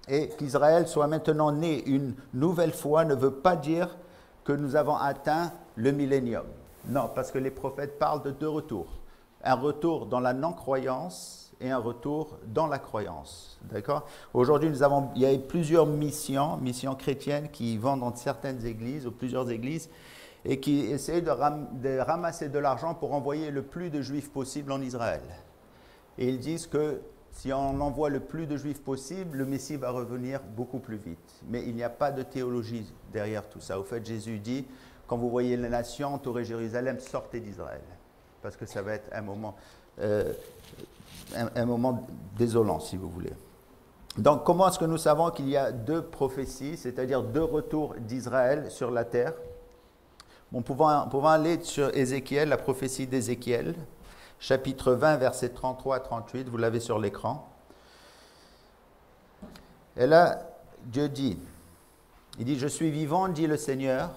Et qu'Israël soit maintenant né une nouvelle fois ne veut pas dire que nous avons atteint le millénium. Non, parce que les prophètes parlent de 2 retours. Un retour dans la non-croyance et un retour dans la croyance. D'accord? Aujourd'hui, il y a plusieurs missions chrétiennes qui vont dans certaines églises ou plusieurs églises et qui essayent de ramasser de l'argent pour envoyer le plus de Juifs possible en Israël. Et ils disent que si on envoie le plus de Juifs possible, le Messie va revenir beaucoup plus vite. Mais il n'y a pas de théologie derrière tout ça. Au fait, Jésus dit, quand vous voyez les nations entourer Jérusalem, sortez d'Israël. Parce que ça va être un moment désolant, si vous voulez. Donc, comment est-ce que nous savons qu'il y a 2 prophéties, c'est-à-dire 2 retours d'Israël sur la terre? Bon, pouvons aller sur Ézéchiel, la prophétie d'Ézéchiel, chapitre 20, versets 33 à 38, vous l'avez sur l'écran. Et là, Dieu dit, il dit, « Je suis vivant, dit le Seigneur,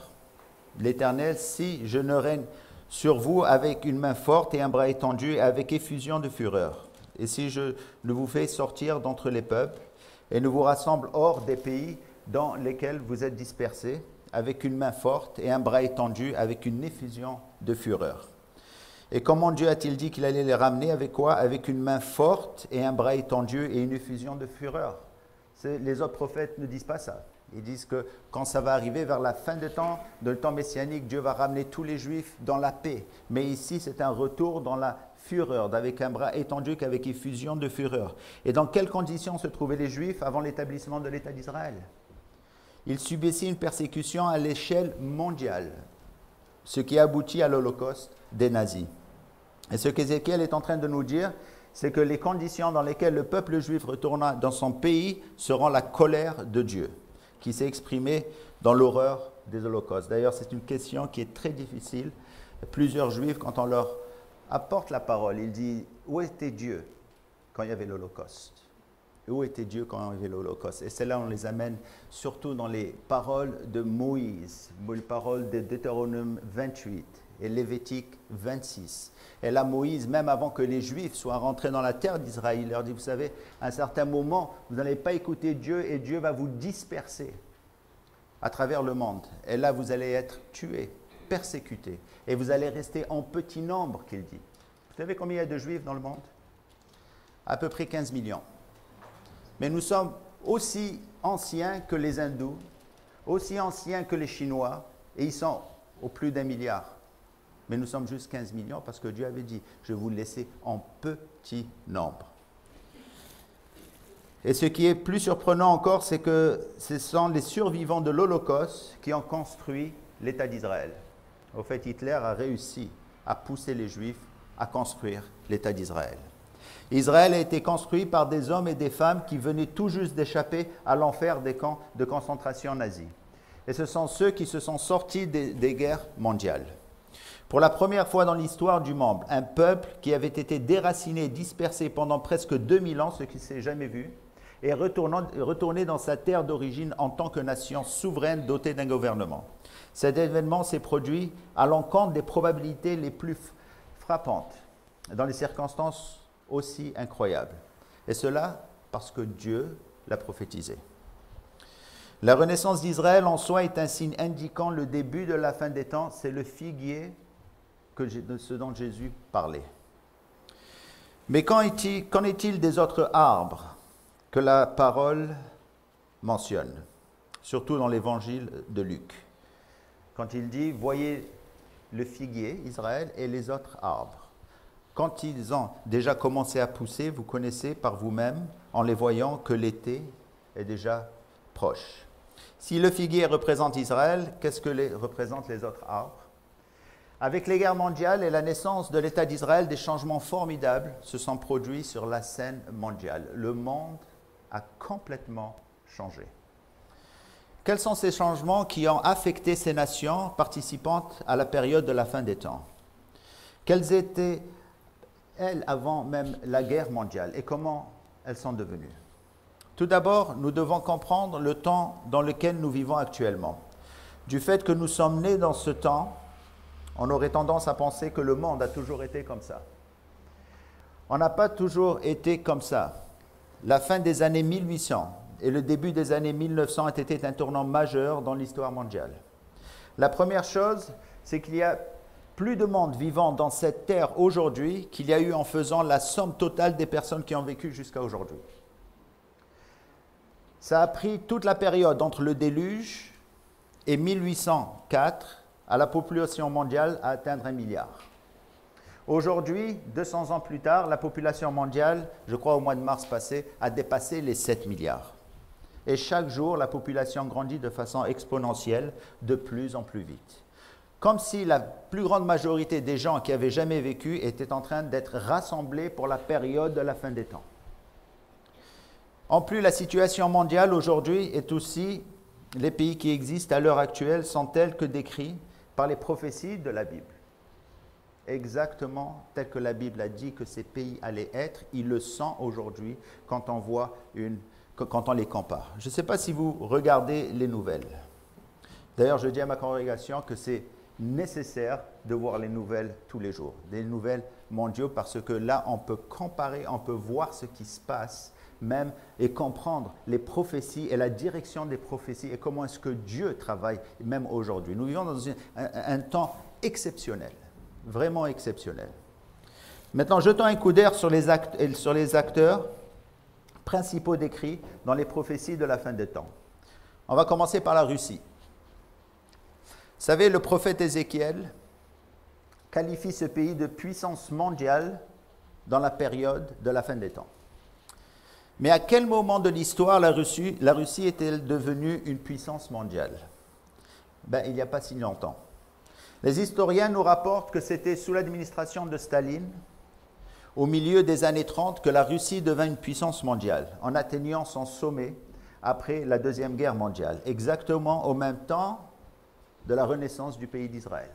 l'Éternel, si je ne règne sur vous avec une main forte et un bras étendu et avec effusion de fureur. Et si je ne vous fais sortir d'entre les peuples et ne vous rassemble hors des pays dans lesquels vous êtes dispersés, avec une main forte et un bras étendu, avec une effusion de fureur. » Et comment Dieu a-t-il dit qu'il allait les ramener? Avec quoi? Avec une main forte et un bras étendu et une effusion de fureur. Les autres prophètes ne disent pas ça. Ils disent que quand ça va arriver vers la fin de le temps messianique, Dieu va ramener tous les Juifs dans la paix. Mais ici, c'est un retour dans la fureur, avec un bras étendu qu'avec effusion de fureur. Et dans quelles conditions se trouvaient les Juifs avant l'établissement de l'État d'Israël? Ils subissaient une persécution à l'échelle mondiale, ce qui aboutit à l'Holocauste des nazis. Et ce qu'Ézéchiel est en train de nous dire, c'est que les conditions dans lesquelles le peuple juif retourna dans son pays seront la colère de Dieu, qui s'est exprimée dans l'horreur des holocaustes. D'ailleurs, c'est une question qui est très difficile. Plusieurs juifs, quand on leur apporte la parole, ils disent « Où était Dieu quand il y avait l'Holocauste ?» Où était Dieu quand il y avait l'Holocauste? Et c'est là on les amène surtout dans les paroles de Moïse, les paroles de Deutéronome 28 et Lévitique 26. Et là, Moïse, même avant que les Juifs soient rentrés dans la terre d'Israël, il leur dit, vous savez, à un certain moment, vous n'allez pas écouter Dieu et Dieu va vous disperser à travers le monde. Et là, vous allez être tués, persécutés. Et vous allez rester en petit nombre, qu'il dit. Vous savez combien il y a de Juifs dans le monde? À peu près 15 millions. Mais nous sommes aussi anciens que les Hindous, aussi anciens que les Chinois, et ils sont au plus d'1 milliard. Mais nous sommes juste 15 millions parce que Dieu avait dit, je vais vous laisser en petit nombre. Et ce qui est plus surprenant encore, c'est que ce sont les survivants de l'Holocauste qui ont construit l'État d'Israël. Au fait, Hitler a réussi à pousser les Juifs à construire l'État d'Israël. Israël a été construit par des hommes et des femmes qui venaient tout juste d'échapper à l'enfer des camps de concentration nazis. Et ce sont ceux qui se sont sortis des guerres mondiales. Pour la première fois dans l'histoire du monde, un peuple qui avait été déraciné, dispersé pendant presque 2000 ans, ce qui ne s'est jamais vu, est retourné dans sa terre d'origine en tant que nation souveraine dotée d'un gouvernement. Cet événement s'est produit à l'encontre des probabilités les plus frappantes, dans les circonstances aussi incroyables. Et cela parce que Dieu l'a prophétisé. La renaissance d'Israël en soi est un signe indiquant le début de la fin des temps. C'est le figuier de ce dont Jésus parlait. Mais qu'en est-il des autres arbres que la parole mentionne, surtout dans l'évangile de Luc? Quand il dit « Voyez le figuier, Israël, et les autres arbres ». Quand ils ont déjà commencé à pousser, vous connaissez par vous-même, en les voyant, que l'été est déjà proche. Si le figuier représente Israël, qu'est-ce que représentent les autres arbres? Avec les guerres mondiales et la naissance de l'État d'Israël, des changements formidables se sont produits sur la scène mondiale. Le monde a complètement changé. Quels sont ces changements qui ont affecté ces nations participantes à la période de la fin des temps? Quelles étaient elles avant même la guerre mondiale et comment elles sont devenues? Tout d'abord, nous devons comprendre le temps dans lequel nous vivons actuellement. Du fait que nous sommes nés dans ce temps, on aurait tendance à penser que le monde a toujours été comme ça. On n'a pas toujours été comme ça. La fin des années 1800 et le début des années 1900 était un tournant majeur dans l'histoire mondiale. La première chose, c'est qu'il y a plus de monde vivant dans cette terre aujourd'hui qu'il y a eu en faisant la somme totale des personnes qui ont vécu jusqu'à aujourd'hui. Ça a pris toute la période entre le déluge et 1804 à la population mondiale à atteindre 1 milliard. Aujourd'hui, 200 ans plus tard, la population mondiale, je crois au mois de mars passé, a dépassé les 7 milliards. Et chaque jour, la population grandit de façon exponentielle, de plus en plus vite. Comme si la plus grande majorité des gens qui n'avaient jamais vécu étaient en train d'être rassemblés pour la période de la fin des temps. En plus, la situation mondiale aujourd'hui est aussi, les pays qui existent à l'heure actuelle sont tels que décrits par les prophéties de la Bible. Exactement tel que la Bible a dit que ces pays allaient être, ils le sont aujourd'hui quand on les compare. Je ne sais pas si vous regardez les nouvelles. D'ailleurs, je dis à ma congrégation que c'est nécessaire de voir les nouvelles tous les jours, des nouvelles mondiales, parce que là, on peut comparer, on peut voir ce qui se passe même et comprendre les prophéties et la direction des prophéties et comment est-ce que Dieu travaille même aujourd'hui. Nous vivons dans un temps exceptionnel, vraiment exceptionnel. Maintenant, jetons un coup d'air sur les acteurs principaux décrits dans les prophéties de la fin des temps. On va commencer par la Russie. Vous savez, le prophète Ézéchiel qualifie ce pays de puissance mondiale dans la période de la fin des temps. Mais à quel moment de l'histoire la Russie est-elle devenue une puissance mondiale? Il n'y a pas si longtemps. Les historiens nous rapportent que c'était sous l'administration de Staline, au milieu des années 30 que la Russie devint une puissance mondiale, en atteignant son sommet après la Deuxième Guerre mondiale, exactement au même temps de la renaissance du pays d'Israël.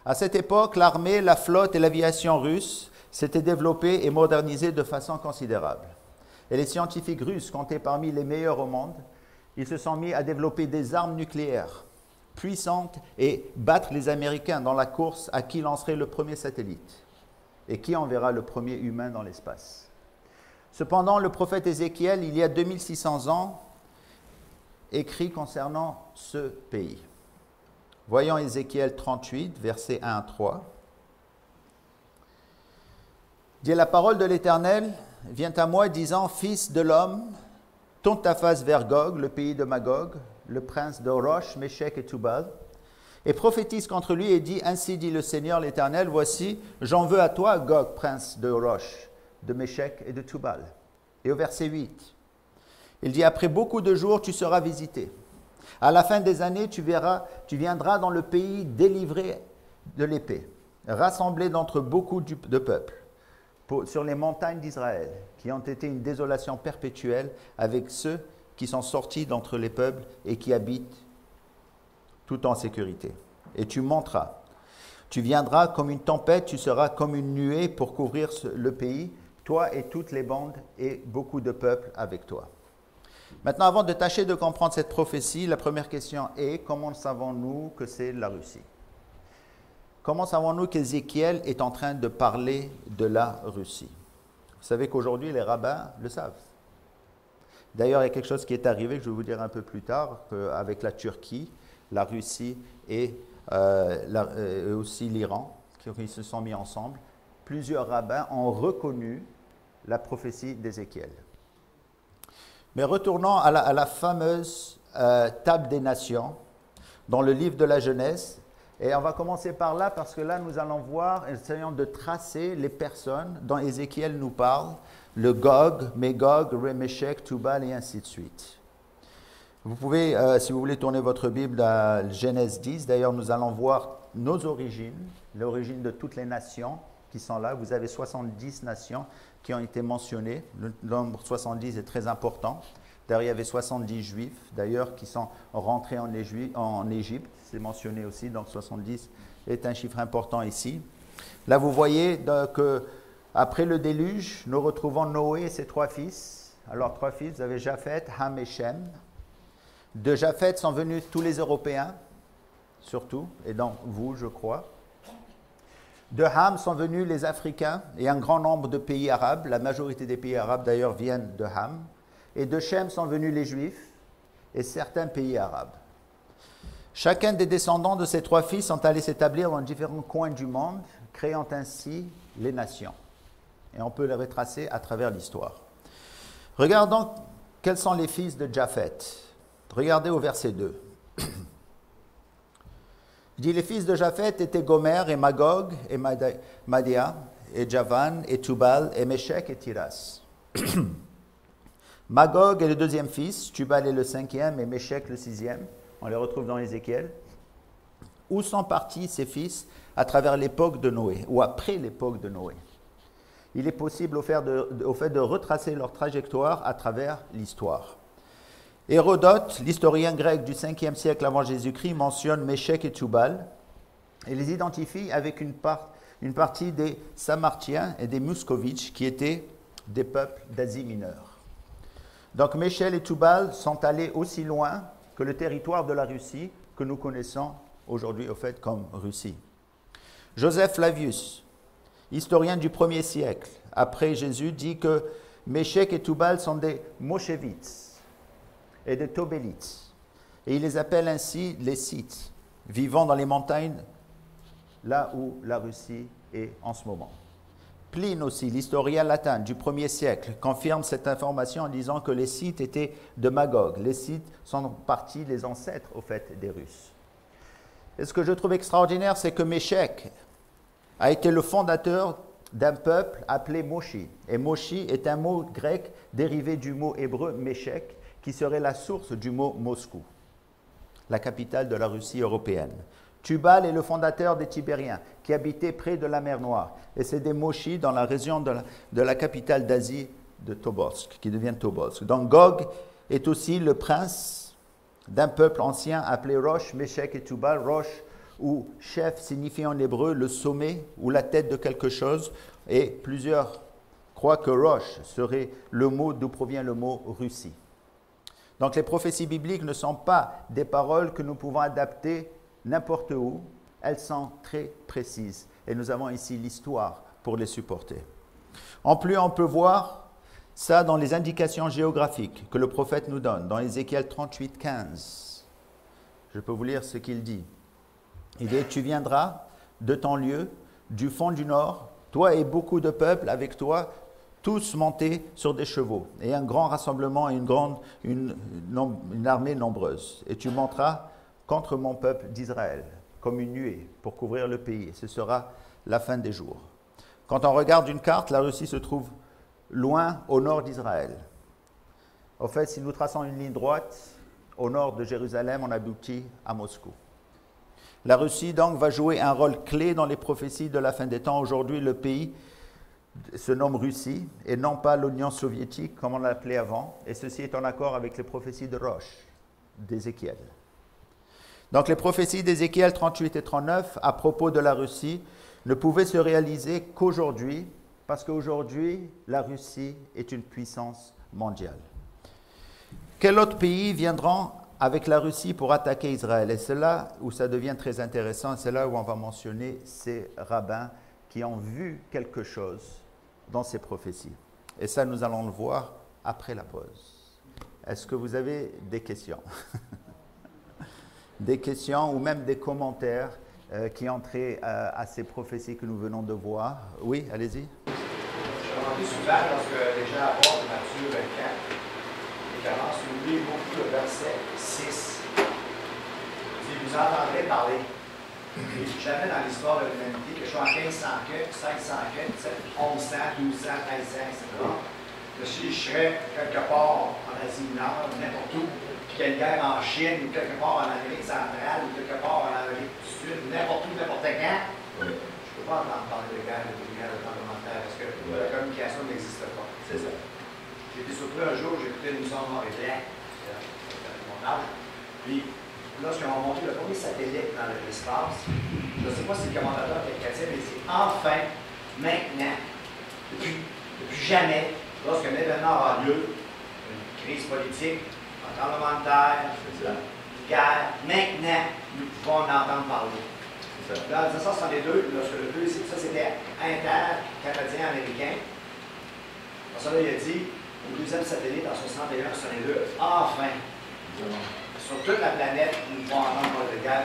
À cette époque, l'armée, la flotte et l'aviation russe s'étaient développées et modernisées de façon considérable. Et les scientifiques russes comptaient parmi les meilleurs au monde. Ils se sont mis à développer des armes nucléaires puissantes et battre les Américains dans la course à qui lancerait le premier satellite et qui enverra le premier humain dans l'espace. Cependant, le prophète Ézéchiel, il y a 2600 ans, écrit concernant ce pays. Voyons Ézéchiel 38, versets 1 à 3. Dit la parole de l'Éternel vient à moi disant, Fils de l'homme, tourne ta face vers Gog, le pays de Magog, le prince de Rosh, Méchec et Tubal, et prophétise contre lui et dit, ainsi dit le Seigneur l'Éternel, voici, j'en veux à toi, Gog, prince de Rosh, de Méchec et de Tubal. Et au verset 8, il dit, après beaucoup de jours, tu seras visité. À la fin des années, tu viendras dans le pays délivré de l'épée, rassemblé d'entre beaucoup de peuples, sur les montagnes d'Israël, qui ont été une désolation perpétuelle avec ceux qui sont sortis d'entre les peuples et qui habitent tout en sécurité. Et tu monteras. Tu viendras comme une tempête, tu seras comme une nuée pour couvrir le pays, toi et toutes les bandes et beaucoup de peuples avec toi. Maintenant, avant de tâcher de comprendre cette prophétie, la première question est, comment savons-nous que c'est la Russie? Comment savons-nous qu'Ézéchiel est en train de parler de la Russie? Vous savez qu'aujourd'hui, les rabbins le savent. D'ailleurs, il y a quelque chose qui est arrivé, que je vais vous dire un peu plus tard, avec la Turquie, la Russie et aussi l'Iran, qui se sont mis ensemble. Plusieurs rabbins ont reconnu la prophétie d'Ézéchiel. Mais retournons à la fameuse table des nations, dans le livre de la Genèse. Et on va commencer par là, parce que là, nous allons voir, essayons de tracer les personnes dont Ézéchiel nous parle, le Gog, Magog, Méchec, Tubal, et ainsi de suite. Vous pouvez, si vous voulez, tourner votre Bible à Genèse 10. D'ailleurs, nous allons voir nos origines, l'origine de toutes les nations qui sont là. Vous avez 70 nations qui ont été mentionnées. Le nombre 70 est très important. D'ailleurs, il y avait 70 Juifs, d'ailleurs, qui sont rentrés en Égypte. C'est mentionné aussi, donc 70 est un chiffre important ici. Là, vous voyez qu'après le déluge, nous retrouvons Noé et ses 3 fils. Alors, 3 fils, vous avez Japheth, Ham et Shem. De Japheth sont venus tous les Européens, surtout, et donc vous, je crois. De Ham sont venus les Africains et un grand nombre de pays arabes. La majorité des pays arabes, d'ailleurs, viennent de Ham. Et de Shem sont venus les Juifs et certains pays arabes. Chacun des descendants de ces 3 fils sont allés s'établir dans différents coins du monde, créant ainsi les nations. Et on peut les retracer à travers l'histoire. Regardons quels sont les fils de Japheth. Regardez au verset 2. Il dit, les fils de Japheth étaient Gomer et Magog et Madia et Javan et Tubal et Méchec et Tiras. Magog est le 2e fils, Tubal est le 5e et Méchec le 6e. On les retrouve dans Ézéchiel. Où sont partis ces fils à travers l'époque de Noé ou après l'époque de Noé? Il est possible au fait de retracer leur trajectoire à travers l'histoire. Hérodote, l'historien grec du 5e siècle avant Jésus-Christ, mentionne Méchec et Tubal et les identifie avec une partie des Samartiens et des Muscovites qui étaient des peuples d'Asie mineure. Donc Méchec et Tubal sont allés aussi loin que le territoire de la Russie que nous connaissons aujourd'hui au fait comme Russie. Joseph Flavius, historien du 1er siècle après Jésus, dit que Méchec et Tubal sont des Moshevites et des Tobélites. Et il les appelle ainsi les Scythes, vivant dans les montagnes là où la Russie est en ce moment. Pline aussi, l'historien latin du 1er siècle, confirme cette information en disant que les Scythes étaient de Magog. Les Scythes sont partie les ancêtres, au fait, des Russes. Et ce que je trouve extraordinaire, c'est que Méchec a été le fondateur d'un peuple appelé Moshi. Et Moshi est un mot grec dérivé du mot hébreu Méchec, qui serait la source du mot Moscou, la capitale de la Russie européenne. Tubal est le fondateur des Tibériens, qui habitaient près de la mer Noire. Et c'est des Moshis dans la région de la capitale d'Asie de Tobolsk, qui devient Tobolsk. Donc Gog est aussi le prince d'un peuple ancien appelé Rosh, Meshech et Tubal. Rosh, ou chef, signifie en hébreu le sommet ou la tête de quelque chose. Et plusieurs croient que Rosh serait le mot d'où provient le mot Russie. Donc les prophéties bibliques ne sont pas des paroles que nous pouvons adapter n'importe où. Elles sont très précises. Et nous avons ici l'histoire pour les supporter. En plus, on peut voir ça dans les indications géographiques que le prophète nous donne, dans Ézéchiel 38, 15. Je peux vous lire ce qu'il dit. Il dit, tu viendras de ton lieu, du fond du nord, toi et beaucoup de peuples avec toi, tous montés sur des chevaux, et un grand rassemblement et une armée nombreuse. Et tu monteras contre mon peuple d'Israël, comme une nuée, pour couvrir le pays. Ce sera la fin des jours. Quand on regarde une carte, la Russie se trouve loin au nord d'Israël. En fait, si nous traçons une ligne droite, au nord de Jérusalem, on aboutit à Moscou. La Russie, donc, va jouer un rôle clé dans les prophéties de la fin des temps. Aujourd'hui, le pays se nomme Russie et non pas l'Union soviétique, comme on l'appelait avant. Et ceci est en accord avec les prophéties de Rosh, d'Ézéchiel. Donc, les prophéties d'Ézéchiel 38 et 39 à propos de la Russie ne pouvaient se réaliser qu'aujourd'hui, parce qu'aujourd'hui, la Russie est une puissance mondiale. Quel autre pays viendront avec la Russie pour attaquer Israël? Et c'est là où ça devient très intéressant, c'est là où on va mentionner ces rabbins qui ont vu quelque chose dans ces prophéties. Et ça, nous allons le voir après la pause. Est-ce que vous avez des questions? Des questions ou même des commentaires qui ont trait à ces prophéties que nous venons de voir? Oui, allez-y. J'ai remarqué souvent lorsque les gens abordent Matthieu 24, ils commencent à oublier beaucoup le verset 6. Vous entendrez parler. Jamais dans l'histoire de l'humanité, que je sois en 1500, 500, 1100, 1200, 1300, etc. Que si je serais quelque part en Asie mineure, n'importe où, puis qu'il y a une guerre en Chine, ou quelque part en Amérique centrale, ou quelque part en Amérique du Sud, n'importe où, n'importe quand, je ne peux pas entendre parler de guerre, de parlementaire, parce que la communication n'existe pas. C'est ça. J'ai été surpris un jour, j'ai écouté une émission de Marie-Blanc, c'était mon âge, puis lorsqu'ils ont monté le premier satellite dans l'espace, je ne sais pas si le commentateur était chrétien, mais c'est enfin, maintenant, depuis jamais, lorsqu'un événement aura lieu, une crise politique, un tremblement de terre, une guerre, maintenant, nous pouvons en entendre parler. Là, en 1962, lorsque le deuxième, ça c'était inter-canadien-américain, ça là, il a dit, au deuxième satellite en 61, 62, enfin, sur toute la planète, nous pouvons entendre parler de guerre,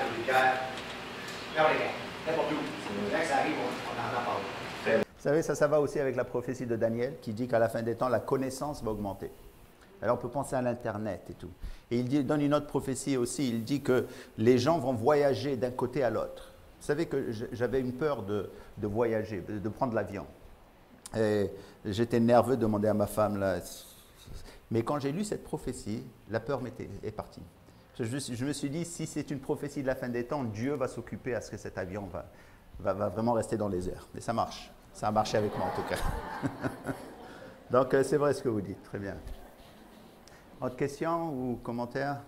n'importe où. Quand ça arrive, on entend parler. Vous savez, ça va aussi avec la prophétie de Daniel qui dit qu'à la fin des temps, la connaissance va augmenter. Alors on peut penser à l'Internet et tout. Et il donne une autre prophétie aussi, il dit que les gens vont voyager d'un côté à l'autre. Vous savez que j'avais une peur de voyager, de prendre l'avion. Et j'étais nerveux de demander à ma femme, là. Mais quand j'ai lu cette prophétie, la peur est partie. Je me suis dit, si c'est une prophétie de la fin des temps, Dieu va s'occuper à ce que cet avion va vraiment rester dans les airs. Et ça marche. Ça a marché avec moi en tout cas. Donc c'est vrai ce que vous dites. Très bien. Autre question ou commentaire?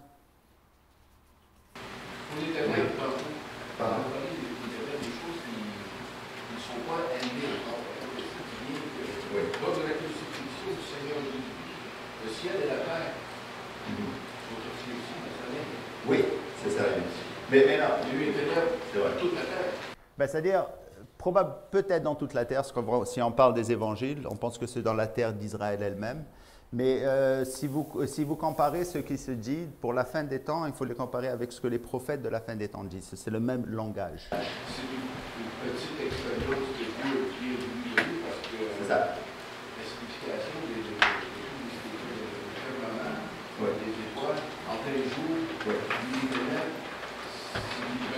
On est tellement pardon. Il y a des choses qui ne sont pas animées encore. Lors de la crucifixion du Seigneur Jésus, le ciel et la terre sont aussi oui, c'est ça. Mais non. Lui était là dans toute la terre. Ben, c'est-à-dire, peut-être dans toute la terre, si on parle des évangiles, on pense que c'est dans la terre d'Israël elle-même. Mais si vous comparez ce qui se dit pour la fin des temps, il faut le comparer avec ce que les prophètes de la fin des temps disent. C'est le même langage. C'est une petite expérience que Dieu qui est venu parce que c'est ça. L'explication des étoiles en plein jour,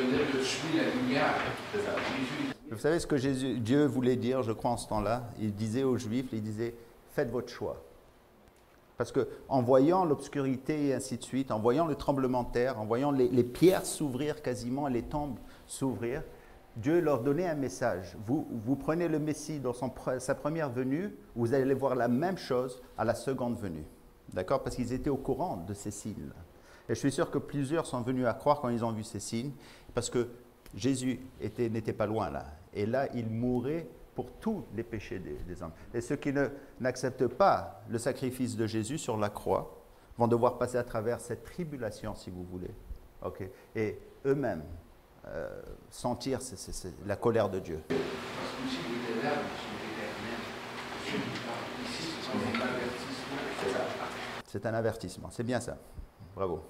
il venait de tuer la lumière. C'est ça. Vous savez ce que Dieu voulait dire, je crois, en ce temps-là? Il disait aux Juifs, il disait, faites votre choix. Parce qu'en voyant l'obscurité et ainsi de suite, en voyant le tremblement de terre, en voyant les pierres s'ouvrir quasiment, les tombes s'ouvrir, Dieu leur donnait un message. Vous prenez le Messie dans sa première venue, vous allez voir la même chose à la seconde venue. D'accord? Parce qu'ils étaient au courant de ces signes-là. Et je suis sûr que plusieurs sont venus à croire quand ils ont vu ces signes, parce que Jésus n'était pas loin là. Et là, il mourait pour tous les péchés des hommes. Et ceux qui n'acceptent pas le sacrifice de Jésus sur la croix vont devoir passer à travers cette tribulation, si vous voulez. Okay? Et eux-mêmes sentir la colère de Dieu. Parce que aussi, les ténèbres sont éternelles. Ici, c'est un avertissement. C'est un avertissement, c'est bien ça. Bravo.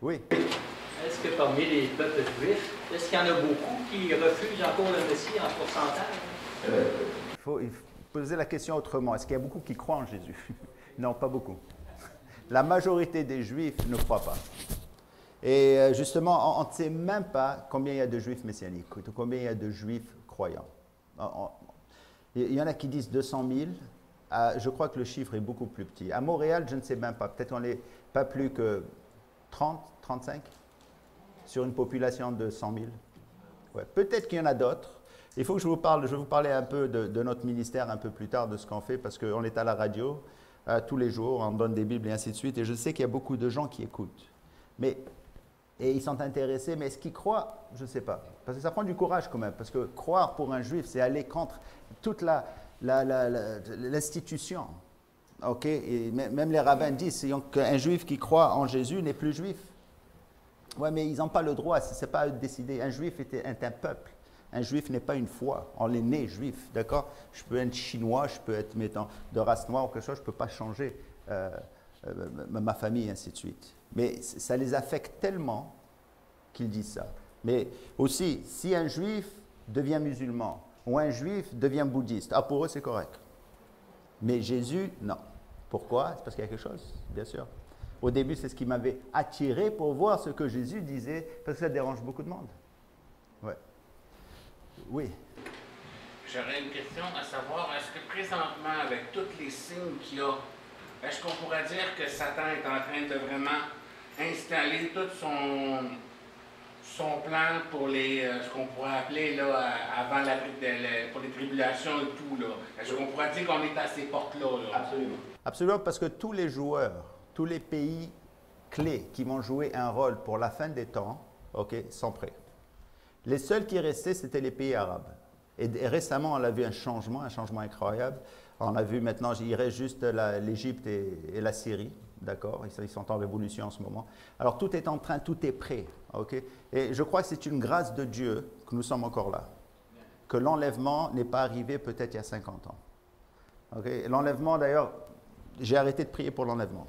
Oui. Est-ce que parmi les peuples juifs, est-ce qu'il y en a beaucoup qui refusent encore le Messie en pourcentage? Il faut poser la question autrement. Est-ce qu'il y a beaucoup qui croient en Jésus? Non, pas beaucoup. La majorité des Juifs ne croient pas. Et justement, on ne sait même pas combien il y a de Juifs messianiques, combien il y a de Juifs croyants. Il y en a qui disent 200 000. Je crois que le chiffre est beaucoup plus petit. À Montréal, je ne sais même pas. Peut-être on n'est pas plus que 30, 35 sur une population de 100 000. Ouais. Peut-être qu'il y en a d'autres. Il faut que je vais vous parler un peu de notre ministère un peu plus tard, de ce qu'on fait, parce qu'on est à la radio tous les jours, on donne des Bibles et ainsi de suite. Et je sais qu'il y a beaucoup de gens qui écoutent. Et ils sont intéressés, mais est-ce qu'ils croient? Je ne sais pas. Parce que ça prend du courage quand même. Parce que croire pour un juif, c'est aller contre toute l'institution. Okay? Et même les rabbins disent qu'un juif qui croit en Jésus n'est plus juif. Oui, mais ils n'ont pas le droit, ce n'est pas à eux de décider. Un juif est un peuple. Un juif n'est pas une foi. On est né juif, d'accord? Je peux être chinois, je peux être mettons, de race noire ou quelque chose, je ne peux pas changer ma famille, ainsi de suite. Mais ça les affecte tellement qu'ils disent ça. Mais aussi, si un juif devient musulman ou un juif devient bouddhiste, pour eux c'est correct. Mais Jésus, non. Pourquoi? C'est parce qu'il y a quelque chose, bien sûr. Au début, c'est ce qui m'avait attiré pour voir ce que Jésus disait, parce que ça dérange beaucoup de monde. Ouais. Oui. J'aurais une question à savoir, est-ce que présentement, avec tous les signes qu'il y a, est-ce qu'on pourrait dire que Satan est en train de vraiment installer tout son plan pour ce qu'on pourrait appeler là, avant pour les tribulations et tout, là? Est-ce qu'on pourrait dire qu'on est à ces portes-là? Là? Absolument. Absolument, parce que tous les joueurs, tous les pays clés qui vont jouer un rôle pour la fin des temps, sont prêts. Les seuls qui restaient, c'était les pays arabes. Et récemment, on a vu un changement incroyable. On a vu maintenant, il reste juste l'Égypte et la Syrie, d'accord? Ils sont en révolution en ce moment. Alors tout est en train, tout est prêt, ok? Et je crois que c'est une grâce de Dieu que nous sommes encore là. Que l'enlèvement n'est pas arrivé peut-être il y a 50 ans. Okay? L'enlèvement, d'ailleurs, j'ai arrêté de prier pour l'enlèvement.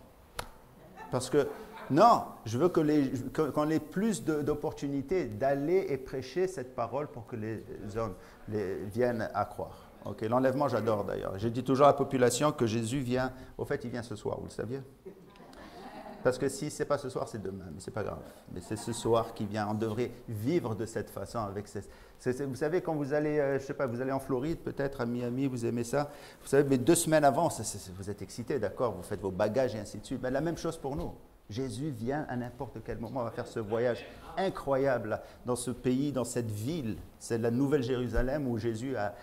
Parce que, non, je veux qu'on ait plus d'opportunités d'aller et prêcher cette parole pour que les hommes viennent à croire. Okay. L'enlèvement, j'adore d'ailleurs. Je dis toujours à la population que Jésus vient, au fait, il vient ce soir, vous le saviez? Parce que si ce n'est pas ce soir, c'est demain, mais ce n'est pas grave. Mais c'est ce soir qui vient. On devrait vivre de cette façon. Vous savez, quand vous allez, je sais pas, vous allez en Floride, peut-être à Miami, vous aimez ça. Vous savez, mais 2 semaines avant, vous êtes excité, d'accord? Vous faites vos bagages et ainsi de suite. Mais la même chose pour nous. Jésus vient à n'importe quel moment. On va faire ce voyage incroyable là, dans ce pays, dans cette ville. C'est la Nouvelle Jérusalem où Jésus a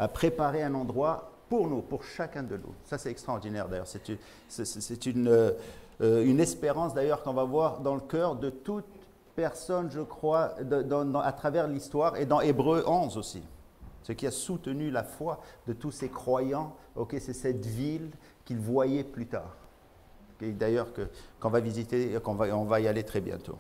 préparé un endroit pour nous, pour chacun de nous. Ça, c'est extraordinaire d'ailleurs. C'est une espérance d'ailleurs qu'on va voir dans le cœur de toute personne, je crois, à travers l'histoire et dans Hébreux 11 aussi. Ce qui a soutenu la foi de tous ces croyants, c'est cette ville qu'ils voyaient plus tard. D'ailleurs, qu'on va visiter, on va y aller très bientôt.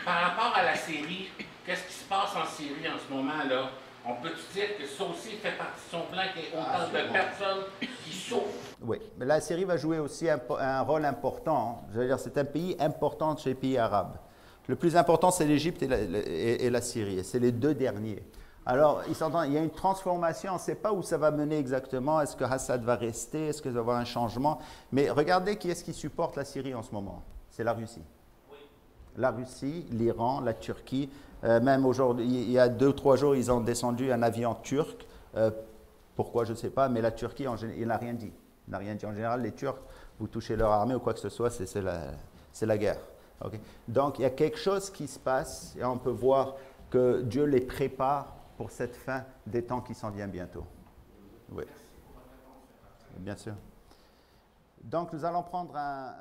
Par rapport à la Syrie, qu'est-ce qui se passe en Syrie en ce moment-là? On peut dire que ça aussi fait partie de son plan, qu'il y ait autant de personnes qui souffrent? Oui, mais la Syrie va jouer aussi un rôle important. Je veux dire, c'est un pays important chez les pays arabes. Le plus important, c'est l'Égypte et la Syrie. C'est les 2 derniers. Alors, il y a une transformation, on ne sait pas où ça va mener exactement. Est-ce que Assad va rester? Est-ce qu'il va y avoir un changement? Mais regardez qui est-ce qui supporte la Syrie en ce moment. C'est la Russie. Oui. La Russie, l'Iran, la Turquie. Même aujourd'hui, il y a 2 ou 3 jours, ils ont descendu un avion turc. Pourquoi, je ne sais pas, mais la Turquie, il n'a rien dit. Il n'a rien dit. En général, les Turcs, vous touchez leur armée ou quoi que ce soit, c'est la guerre. Okay. Donc, il y a quelque chose qui se passe et on peut voir que Dieu les prépare pour cette fin des temps qui s'en vient bientôt. Oui. Bien sûr. Donc, nous allons prendre un...